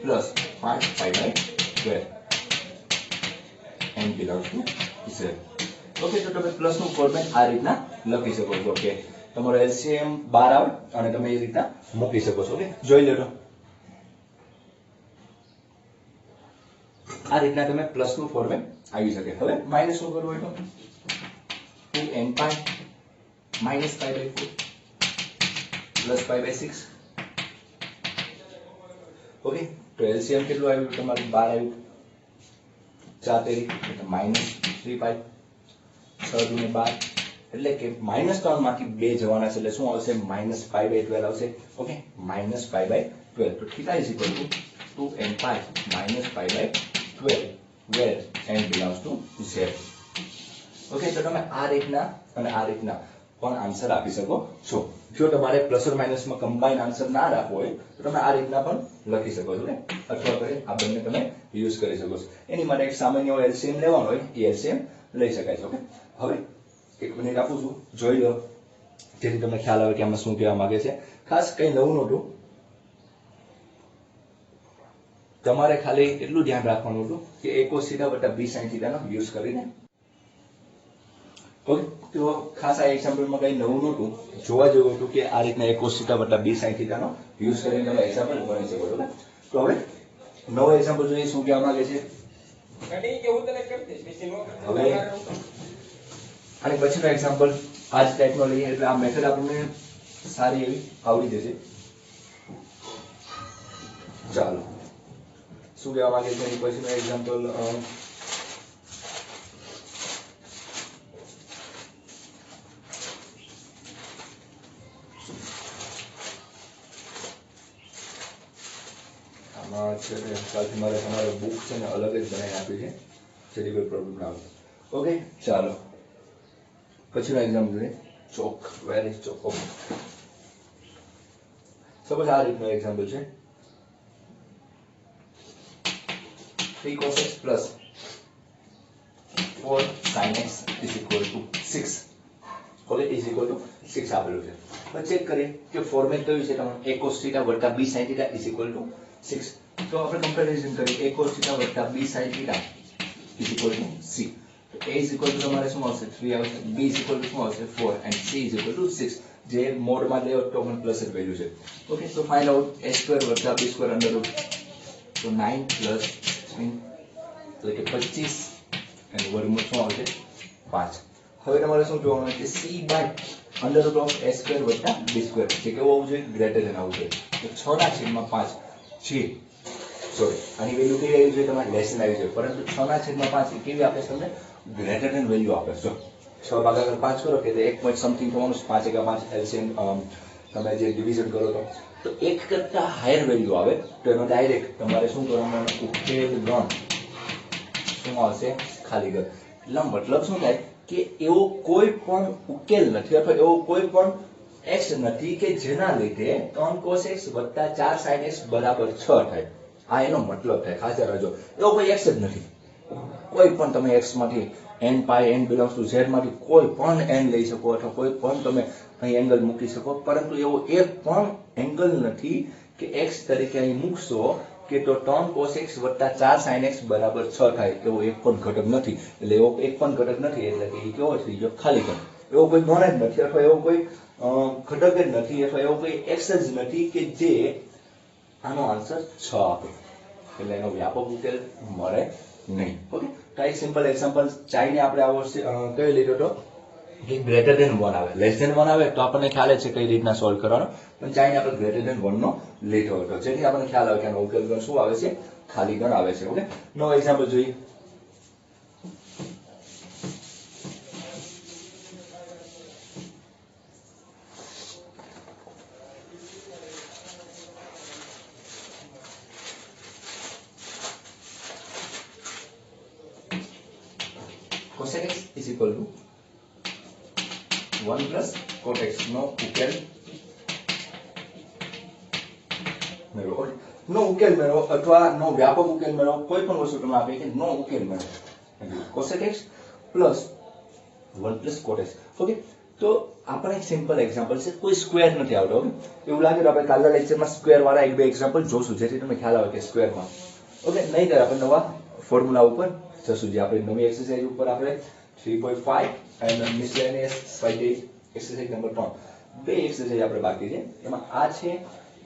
plus 5 pi by 12 n belongs to z. Okay, તો તમે પ્લસ નું ફોર્મેટ આ રીતના લખી શકો છો કે તમારો એલસીએમ 12 આવે અને તમે એ રીતના મૂકી શકો છો. ઓકે, જોઈ લેજો આ રીતના તમે પ્લસ નું ફોર્મેટ આવી શકે. હવે માઇનસ નું કરવું હોય તો 2n pi minus pi by 4 plus pi by 6. Okay, તો એલસીએમ કેટલું આવ્યું? તમારું 12 આવ્યું, 4 તેરી એટલે -3 pi, 6 દુને 12, એટલે કે -3 માંથી 2 જવાના છે એટલે શું આવશે? -pi by 12 આવશે. Okay, -pi by 12. તો θ is equal to 2n pi minus pi by 12 where n belongs to z. Okay, તો તમે આ રીતના અને આ રીતના પણ આન્સર આપી શકો છો. જો તમારે પ્લસ ઓર માઇનસ માં કમ્બાઈન આન્સર ના રાખવો હોય તો તમે આ રીતના પણ લખી શકો છો, અથવા તો આ બંને તમે યુઝ કરી શકો છો. એની માટે એક સામાન્ય એલસીએમ લેવાનો હોય એ એલસીએમ લઈ શકાય છે. ઓકે, હવે એક મિનિટ આપું છું, જોઈ લો જેથી તમને ખ્યાલ આવે કે આમાં શું કહેવા માંગે છે. ખાસ કઈ નવું નહોતું, તમારે ખાલી એટલું ધ્યાન રાખવાનું હતું કે a cos θ વત્તા b sin θ નો યુઝ કરીને ઓકે, તો ખાસ આ એક્ઝામ્પલમાં કઈ નવું નહોતું, જોવા જેવું હતું કે આ રીતના a cos θ વત્તા b sin θ નો યુઝ કરીને તમે એક્ઝામ્પલ ગણી શકો છો. તો હવે નવો એક્ઝામ્પલ જોઈએ શું કહેવા માંગે છે. હવે અને પછીનો એક્ઝામ્પલ આ જ ટાઈપનો લઈએ એટલે આ મેથડ આપણને સારી એવી આવડી જશે. ચાલો શું કહેવા માંગે છે એની પછીનો એક્ઝામ્પલ કાલથી મારે તમારે બુક છે ને અલગ જ બનાવી આપી છે જેથી કોઈ પ્રોબ્લેમ ના આવે. ઓકે ચાલો પછીનો એક્ઝામ્પલ જોઈએ. ચોક વેર ઇઝ ચોક. સપોઝ આ રીતનો એક્ઝામ્પલ છે 3 cos x plus 4 sin x is equal to 6. Okay is equal two 6 આપેલું છે. હવે ચેક કરીએ કે ફોર્મેટ કયું છે તમારું a cos θ વત્તા b sin θ is equal to 6. તો આપણે કમ્પેરિઝન કરીએ a cos θ વત્તા b sin θ is equal to c. તો a is equal to તમારે શું આવશે 3 આવશે, b is equal to શું આવશે 4 and c is equal to 6. જે મોડમાં લેવો તો પણ પ્લસ જ વેલ્યુ છે. ઓકે તો ફાઇન્ડ આઉટ a સ્ક્વેર વત્તા b સ્ક્વેર અંડર રૂટ તો 9 પ્લસ 3 એટલે કે 25 અને વર્ગમૂળ શું આવશે 5. હવે તમારે શું જોવાનું છે c by under root of a square વત્તા b સ્ક્વેર જે કેવું આવવું જોઈએ ગ્રેટર ધેન આવવું જોઈએ. તો 6 ના છેદમાં 5 છે સોરી આની વેલ્યુ કેવી આવી જોઈએ તમારે લેસ ધેન આવી જોઈએ, પરંતુ 6 ના છેદમાં 5 કેવી આપે છે તમને ગ્રેટર ધેન વેલ્યુ આપે છે. 6 ભાગાકાર 5 કરો કે 1 પોઈન્ટ સમથિંગ થવાનું 5 એકા 5 એલસીએમ તમે જે ડિવિઝન કરો તો 1 કરતા હાયર વેલ્યુ આવે તો એનો ડાયરેક્ટ તમારે શું કરવાનું ઉકેલ ગણ શું આવશે ખાલી ગણ. એટલે મતલબ શું થાય કે એવો કોઈ પણ ઉકેલ નથી અથવા એવો કોઈ પણ x નથી કે જેના લીધે 3 cos x 4 sin x બરાબર 6 થાય. આ એનો મતલબ થાય. ખાસ યાદ રાખજો એવો કોઈ x જ નથી. કોઈ પણ તમે x માંથી n pi n belongs to z માંથી કોઈ પણ n લઈ શકો અથવા કોઈ પણ તમે અહીં એંગલ મૂકી શકો, પરંતુ એવો એક પણ એંગલ નથી કે x તરીકે અહીં મૂકશો કે તો 3 cos x 4 sin x બરાબર 6 થાય. એવો એક પણ ઘટક નથી. એટલે એવો એક પણ ઘટક નથી એટલે કે એ કેવો થઈ ગયો ખાલી ગણ. એવો કોઈ ગણ જ નથી અથવા એવો કોઈ ઘટક જ નથી અથવા એવો કોઈ x જ નથી કે જે આનો આન્સર 6 આપે. એટલે એનો વ્યાપક ઉકેલ મળે નહીં. ઓકે તો એક સિમ્પલ એક્ઝામ્પલ ચાઈને આપણે આવો કઈ લીધો તો કે ગ્રેટર ધેન 1 આવે, લેસ ધેન 1 આવે તો આપણને ખ્યાલ છે કઈ રીતના સોલ્વ કરવાનો, પણ ચાઈને આપણે ગ્રેટર ધેન 1 નો લીધો હતો જેથી આપણને ખ્યાલ આવે કે આનો ઉકેલ ગણ શું આવે છે ખાલી ગણ આવે છે. ઓકે નવો એક્ઝામ્પલ જોઈએ. cosec x is equal to 1 plus cot x નો ઉકેલ મેળવો. નો ઉકેલ મેળવો અથવા નો વ્યાપક ઉકેલ મેળવો, કોઈ પણ વસ્તુ તમને આપે કે નો ઉકેલ મેળવો. cosec x plus 1 plus cot x. Okay તો આપણે એક સિમ્પલ એક્ઝામ્પલ છે, કોઈ સ્ક્વેર નથી આવતો. ઓકે એવું લાગે તો આપણે કાલના લેક્ચરમાં સ્ક્વેર વાળા એક બે એક્ઝામ્પલ જોશું જેથી તમને ખ્યાલ આવે કે સ્ક્વેરમાં. ઓકે નહીં ત્યારે આપણે નવા ફોર્મ્યુલા ઉપર જશું જે આપણે નવી એક્સરસાઇઝ ઉપર આપણે 3.5 and miscellaneous સ્વાધ્યાય એક્સરસાઇઝ નંબર 3 બે એક્સરસાઇઝ આપણે બાકી છે. એમાં આ છે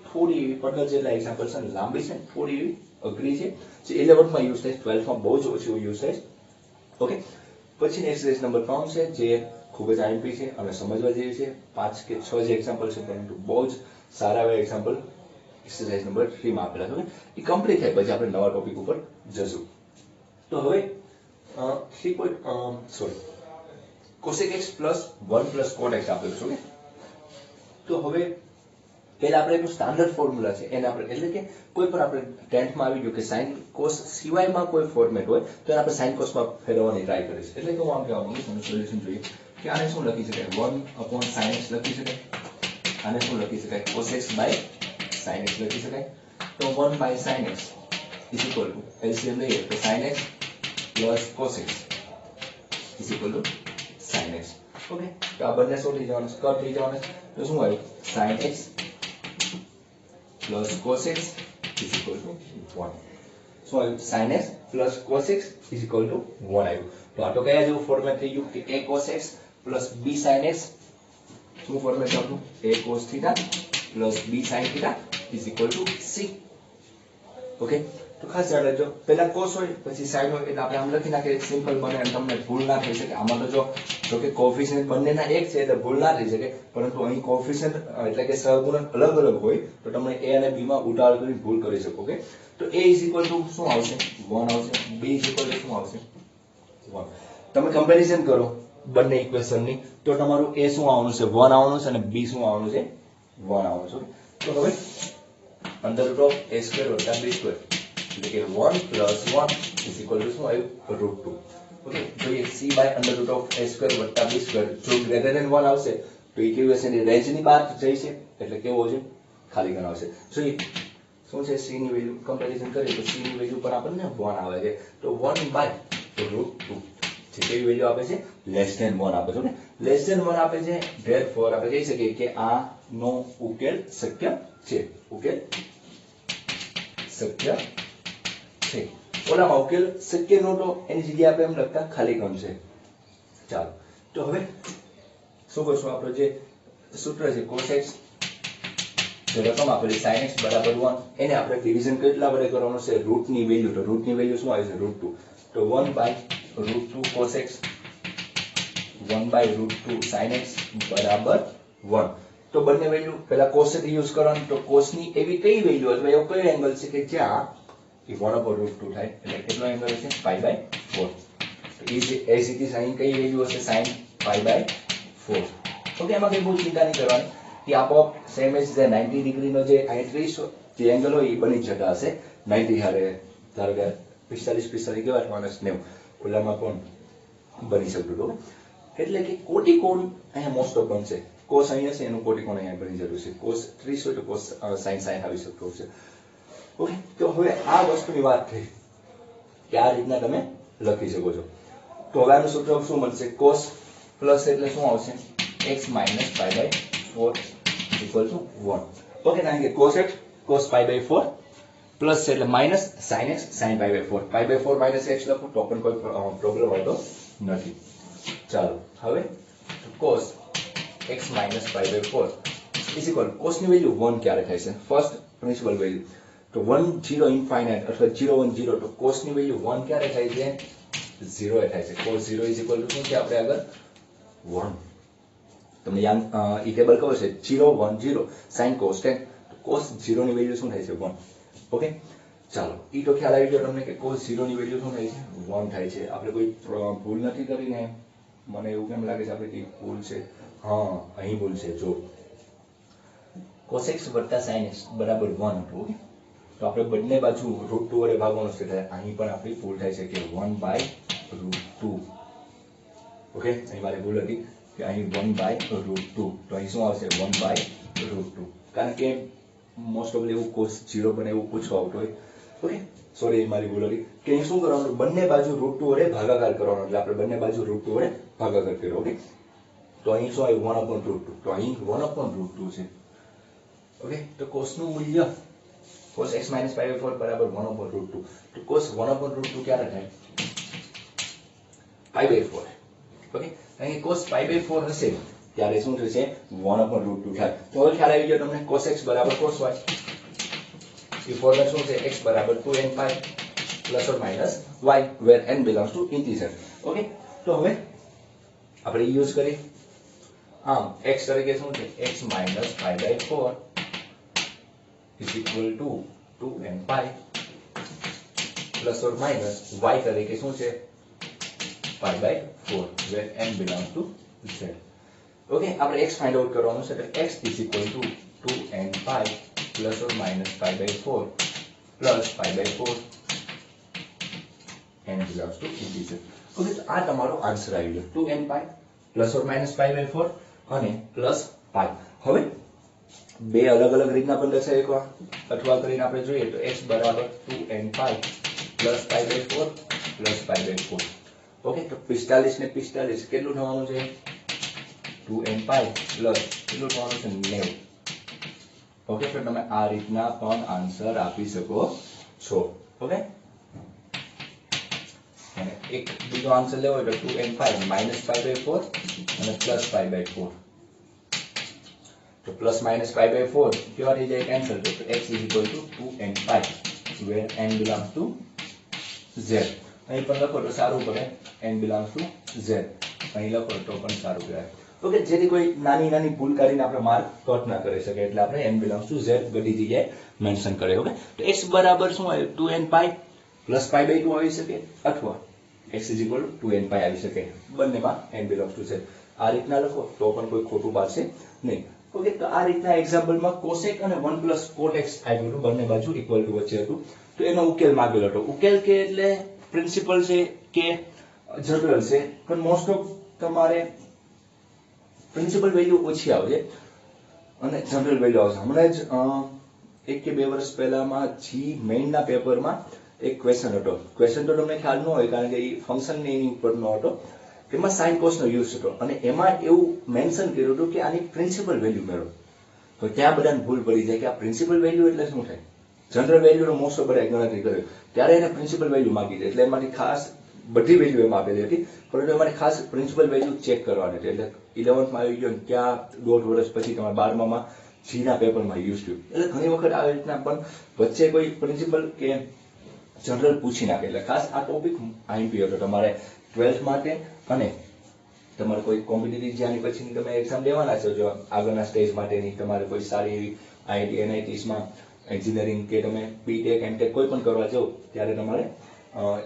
થોડી એવી 15 જેટલા એક્ઝામ્પલ છે, લાંબી છે, થોડી એવી અઘરી છે જે 11th માં યુઝ થાય, 12th માં બહુ જ ઓછી યુઝ થાય. ઓકે પછીની એક્સરસાઇઝ નંબર 3 છે જે ખૂબ જ આઈએમપી છે અને સમજવા જેવી છે. 5 કે 6 જે એક્ઝામ્પલ છે પરંતુ બહુ જ સારા એવા એક્ઝામ્પલ એક્સરસાઇઝ નંબર 3 માં આપેલા છે. એ કમ્પ્લીટ થાય પછી આપણે નવા ટોપિક ઉપર જશું. તો હવે 3 cosec x plus 1 plus cot x આપેલું છે. તો હવે પહેલા આપણે એનું સ્ટાન્ડર્ડ ફોર્મ્યુલા છે એને આપણે એટલે કે કોઈ પણ આપણે 10th માં આવી ગયું કે sin cos સિવાયમાં કોઈ ફોર્મેટ હોય તો એને આપણે sin cos માં ફેરવવાની ટ્રાય કરીશું. એટલે કે હું આમ કહેવા માંગુ છું સોલ્યુશન જોઈએ કે આને શું લખી શકાય 1/sin x લખી શકાય, આને શું લખી શકાય cos x by sin x લખી શકાય. તો 1/sin x is equal to LCM લઈએ તો sin x plus cos x is equal to sin x. Okay તો આ બંને શું થઈ જવાનું કટ થઈ જવાનું તો શું આવ્યું sin x plus cos x is equal to 1. શું આવ્યું sin x plus cos x is equal to 1 આવ્યું. તો આ તો કયા જેવું ફોર્મેટ થઈ ગયું કે a cos x plus B sine X શું ફોર્મેટ આપણું a cos theta plus b sin theta is equal to c. Okay, તો ખાસ યાદ રાખજો, પહેલા cos હોય પછી sin હોય એટલે આપણે આમ લખી નાખીએ, સિમ્પલ બને અને તમને ભૂલ ના થઈ શકે. આમાં તો જો કે કોએફિશિયન્ટ બંનેના એક છે એટલે ભૂલ ના થઈ શકે, પરંતુ અહીં કોએફિશિયન્ટ એટલે કે સહગુણક અલગ અલગ હોય તો તમે a અને b માં ઉતાવળ કરી ભૂલ કરી શકો. ઓકે, તો a ઇઝ ઇક્વલ ટુ શું આવશે 1 આવશે, b ઇઝ ઇક્વલ ટુ શું આવશે 1. તમે કમ્પેરિઝન કરો બંને ઇક્વેશનની તો તમારું a શું આવવાનું છે 1 આવવાનું છે અને b શું આવવાનું છે 1 આવવાનું છે. તો હવે under root of a square વત્તા b સ્ક્વેર એટલે કે 1 પ્લસ 1 ઇઝ ઇક્વલ ટુ શું આવ્યું √2. ઓકે, જોઈએ c by under root of a square વત્તા b સ્ક્વેર જો ગ્રેટર ધેન 1 આવશે તો ઇક્વેશનની રેન્જની બહાર જઈ છે એટલે કેવો છે ખાલી ગણાવશે. જોઈએ શું છે c ની વેલ્યુ કમ્પેરિઝન કરીએ તો c ની વેલ્યુ પર આપણને 1 આવે છે, તો 1 બાય √2 જે કેવી વેલ્યુ આપે છે લેસ ધેન 1 આપે છે. ઓકે, લેસ ધેન 1 આપે છે, ધેરફોર આપણે કહી શકીએ કે આ નો ઉકેલ શક્ય છે. ઉકેલ શક્ય છે. ઓલામાં ઉકેલ શક્ય નહોતો એની જગ્યાએ આપણે એમ લખતા ખાલી ગણ છે. ચાલો, તો હવે શું કરશું, આપણે જે સૂત્ર છે cos x જે રકમ આપેલી sin x બરાબર 1 એને આપણે ડિવિઝન કેટલા વડે કરવાનું છે રૂટની વેલ્યુ, તો રૂટની વેલ્યુ શું આવે છે √2, તો 1 by √2 cos x 1 by √2 sin x બરાબર 1. તો બંને વેલ્યુ પહેલા cos થી યુઝ કરવાનું, તો cos ની એવી કઈ વેલ્યુ અથવા એવો કયો એંગલ છે કે જ્યાં એ 1/√2 થાય એટલે કેટલો એંગલ છે π/4. તો એ જ રીતે sin કઈ વેલ્યુ હશે sin π/4. ઓકે, એમાં કઈ બહુ ચિંતા નહીં કરવાની, કે આપોઆપ સેમ એજ જે 90 ડિગ્રી નો જે 30 જે એંગલ હોય એ બની જતા હશે 90 હારે, ધારો કે 45 કેવા માણસ 90 ઓલામાં કોણ બની શકતું હતું. એટલે કે કોટી કોણ અહીંયા મોસ્ટ ઓફ બનશે, cos અહીંયા છે એનું કોટી કોણ અહીંયા બની જતું છે, cos 30 હોય તો cos sin આવી શકતું હશે. ઓકે, તો હવે આ વસ્તુની વાત થઈ કે આ રીતના તમે લખી શકો છો. તો હવે આનું સૂત્ર શું બનશે, cos પ્લસ એટલે શું આવશે x minus π/4 equal to 1. Okay, કારણ કે cos x cos π/4 પ્લસ એટલે minus sin x sin π/4, π/4 minus x લખો તો પણ કોઈ પ્રોબ્લેમ હોતો નથી. ચાલો, હવે cos x minus π/4 is equal cos ની વેલ્યુ 1 ક્યારે થાય છે, ફર્સ્ટ પ્રિન્સિપલ વેલ્યુ, તો 1 0 ઇન્ફાઇનાઇટ અથવા 0 1 0, તો cos ની વેલ્યુ 1 ક્યારે થાય છે 0 એ થાય છે. cos 0 ઇઝ ઇક્વલ ટુ શું છે આપણે આગળ 1. તમને યાદ ઈ ટેબલ ખબર છે 0 1 0 sin cos tan, cos 0 ની વેલ્યુ શું થાય છે 1. ઓકે, ચાલો, ઈ તો ખ્યાલ આવી ગયો તમને કે cos 0 ની વેલ્યુ શું થાય છે 1 થાય છે. આપણે કોઈ ભૂલ નથી કરીને, મને એવું કેમ લાગે છે આપણે કઈ ભૂલ છે, હા અહીં ભૂલ છે. જો cos x વત્તા sin x બરાબર 1 હતું. ઓકે, તો આપણે બંને બાજુ √2 વડે ભાગવાનું છે એટલે અહીં પણ આપણી ભૂલ થાય છે કે 1/√2. ઓકે, અહીં મારી ભૂલ હતી કે અહીં 1/√2, તો અહીં શું આવશે 1/√2, કારણ કે મોસ્ટ ઓફ એવું cos 0 બને એવું પૂછવા આવતું હોય. ઓકે, સોરી મારી ભૂલ હતી કે અહીં શું કરવાનું, બંને બાજુ √2 વડે ભાગાકાર કરવાનો, એટલે આપણે બંને બાજુ √2 વડે ભાગાકાર કર્યો. ઓકે, તો અહીં શું આવ્યું 1/√2, તો અહીં 1/√2 છે. ઓકે, તો cos નું મૂલ્ય cos x minus π/4 બરાબર 1/√2, તો cos 1/√2 ક્યારે થાય π/4. ઓકે, અહીં cos π/4 હશે ત્યારે શું થશે 1/√2 થાય. તો હવે ખ્યાલ આવી ગયો તમને, cos x બરાબર cos y, એ ફોર્મ્યુલા શું છે x બરાબર 2n π plus or minus y where n belongs to integer. Okay, તો હવે આપણે યુઝ કરી, આમ x તરીકે શું છે x minus π/4 is equal to 2n π plus or minus y તરીકે શું છે π/4 where n belongs to z. Okay, આપણે x ફાઇન્ડ આઉટ કરવાનું છે, એટલે x is equal to 2n π plus or minus π/4 plus π/4 n belongs to integer. Okay, તો આ તમારો આન્સર આવી ગયો 2n π પ્લસ ઓર માઇનસ π/4 અને પ્લસ π. હવે બે અલગ અલગ રીતના પણ દર્શાવી શકો, અથવા કરીને આપણે જોઈએ તો x બરાબર 2n π પ્લસ π/4 પ્લસ π/4. ઓકે, તો 45 ને 45 કેટલું થવાનું છે 2n π પ્લસ કેટલું થવાનું છે 90. ઓકે, તો તમે આ રીતના પણ આન્સર આપી શકો છો. ઓકે, અને એક બીજો આન્સર લેવો હોય તો 2n5 -π/4 અને +π/4 તો +-π/4 કેવા થઈ જાય કેન્સલ તો x = 2n5 where n belongs to z અહીં પણ લખો તો સારું પડે n belongs to z અહીં લખો તો પણ સારું કહેવાય ઓકે જેથી કોઈ નાની નાની ભૂલ કરીને આપણે માર્ક કટ ના કરી શકે એટલે આપણે n belongs to z બધી જગ્યાએ મેન્શન કરે ઓકે તો x બરાબર શું આવે 2n5 +π/2 આવી શકે અથવા x = 2n5 આવી શકે બંનેમાં n belongs to z આ રીતના લખો તો પણ કોઈ ખોટું પાડશે નહીં ઓકે તો આ રીતના એક્ઝામ્પલમાં cosec અને 1 + cot x આવ્યું હતું બંને બાજુ ઇક્વલ ટુ વચ્ચે હતું તો એનો ઉકેલ માંગેલો હતો ઉકેલ કે એટલે પ્રિન્સિપલ છે કે જનરલ છે પણ મોસ્ટ ઓફ તમારે પ્રિન્સિપલ વેલ્યુ ઓછી આવશે અને જનરલ વેલ્યુ આવશે હમણાં જ 1 કે 2 વર્ષ પહેલામાં જી મેઇનના પેપરમાં એક ક્વેશ્ચન હતો ક્વેશ્ચન તો તમને ખ્યાલ ન હોય કારણ કે એ ફંક્શનની એની ઉપરનો હતો એમાં sin cos નો યુઝ હતો અને એમાં એવું મેન્શન કર્યું હતું કે આની પ્રિન્સિપલ વેલ્યુ મેળવો તો ત્યાં બધાને ભૂલ પડી જાય કે આ પ્રિન્સિપલ વેલ્યુ એટલે શું થાય જનરલ વેલ્યુનો મોસ્ટ ઓફ બધાએ ગણતરી કર્યો ત્યારે એને પ્રિન્સિપલ વેલ્યુ માંગી દે એટલે એમાંથી ખાસ બધી વેલ્યુ એમાં આપેલી હતી પરંતુ એમાંથી ખાસ પ્રિન્સિપલ વેલ્યુ ચેક કરવાની હતી એટલે 11th માં આવી ગયો ત્યાં 1.5 વર્ષ પછી તમારે 12માં જી ના પેપરમાં યુઝ થયું એટલે ઘણી વખત આવી રીતના પણ વચ્ચે કોઈ પ્રિન્સિપલ કે જનરલ પૂછી નાખે એટલે ખાસ આ ટોપિક આઈએમપી હતો તમારે 12th માટે અને તમારે કોઈ કોમ્પિટિટિવ જ્યાંની પછીની તમે એક્ઝામ દેવાના છો જો આગળના સ્ટેજ માટેની તમારે કોઈ સારી એવી આઈઆઈટી એનઆઈટીસમાં એન્જિનિયરિંગ કે તમે બીટેક એમટેક કોઈ પણ કરવા જાઓ ત્યારે તમારે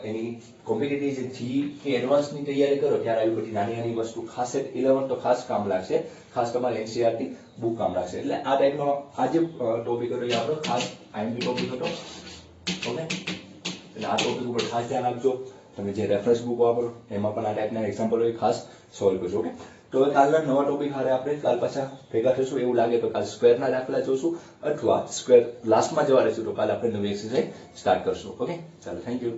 એની કોમ્પિટિટિવ જે જી કે એડવાન્સની તૈયારી કરો ત્યારે આવી બધી નાની નાની વસ્તુ ખાસ 11 તો ખાસ કામ લાગશે ખાસ તમારે એનસીઈઆરટી બુક કામ લાગશે એટલે આ ટાઈપનો આ જે ટોપિક હતો એ આપણો ખાસ આઈએમપી ટોપિક હતો ઓકે એટલે આ ટોપિક ઉપર ખાસ ધ્યાન આપજો તમે જે રેફરન્સ બુક વાપરો એમાં પણ આ ટાઈપના એક્ઝામ્પલો ખાસ સોલ્વ કરજો ઓકે તો હવે કાલના નવા ટોપિક હારે આપણે કાલ પાછા ભેગા થશું એવું લાગે તો કાલ સ્ક્વેરના દાખલા જોશું અથવા સ્ક્વેર લાસ્ટમાં જવા રહેશું તો કાલ આપણે નવી એક્સરસાઇઝ સ્ટાર્ટ કરશું ઓકે ચાલો થેન્ક યુ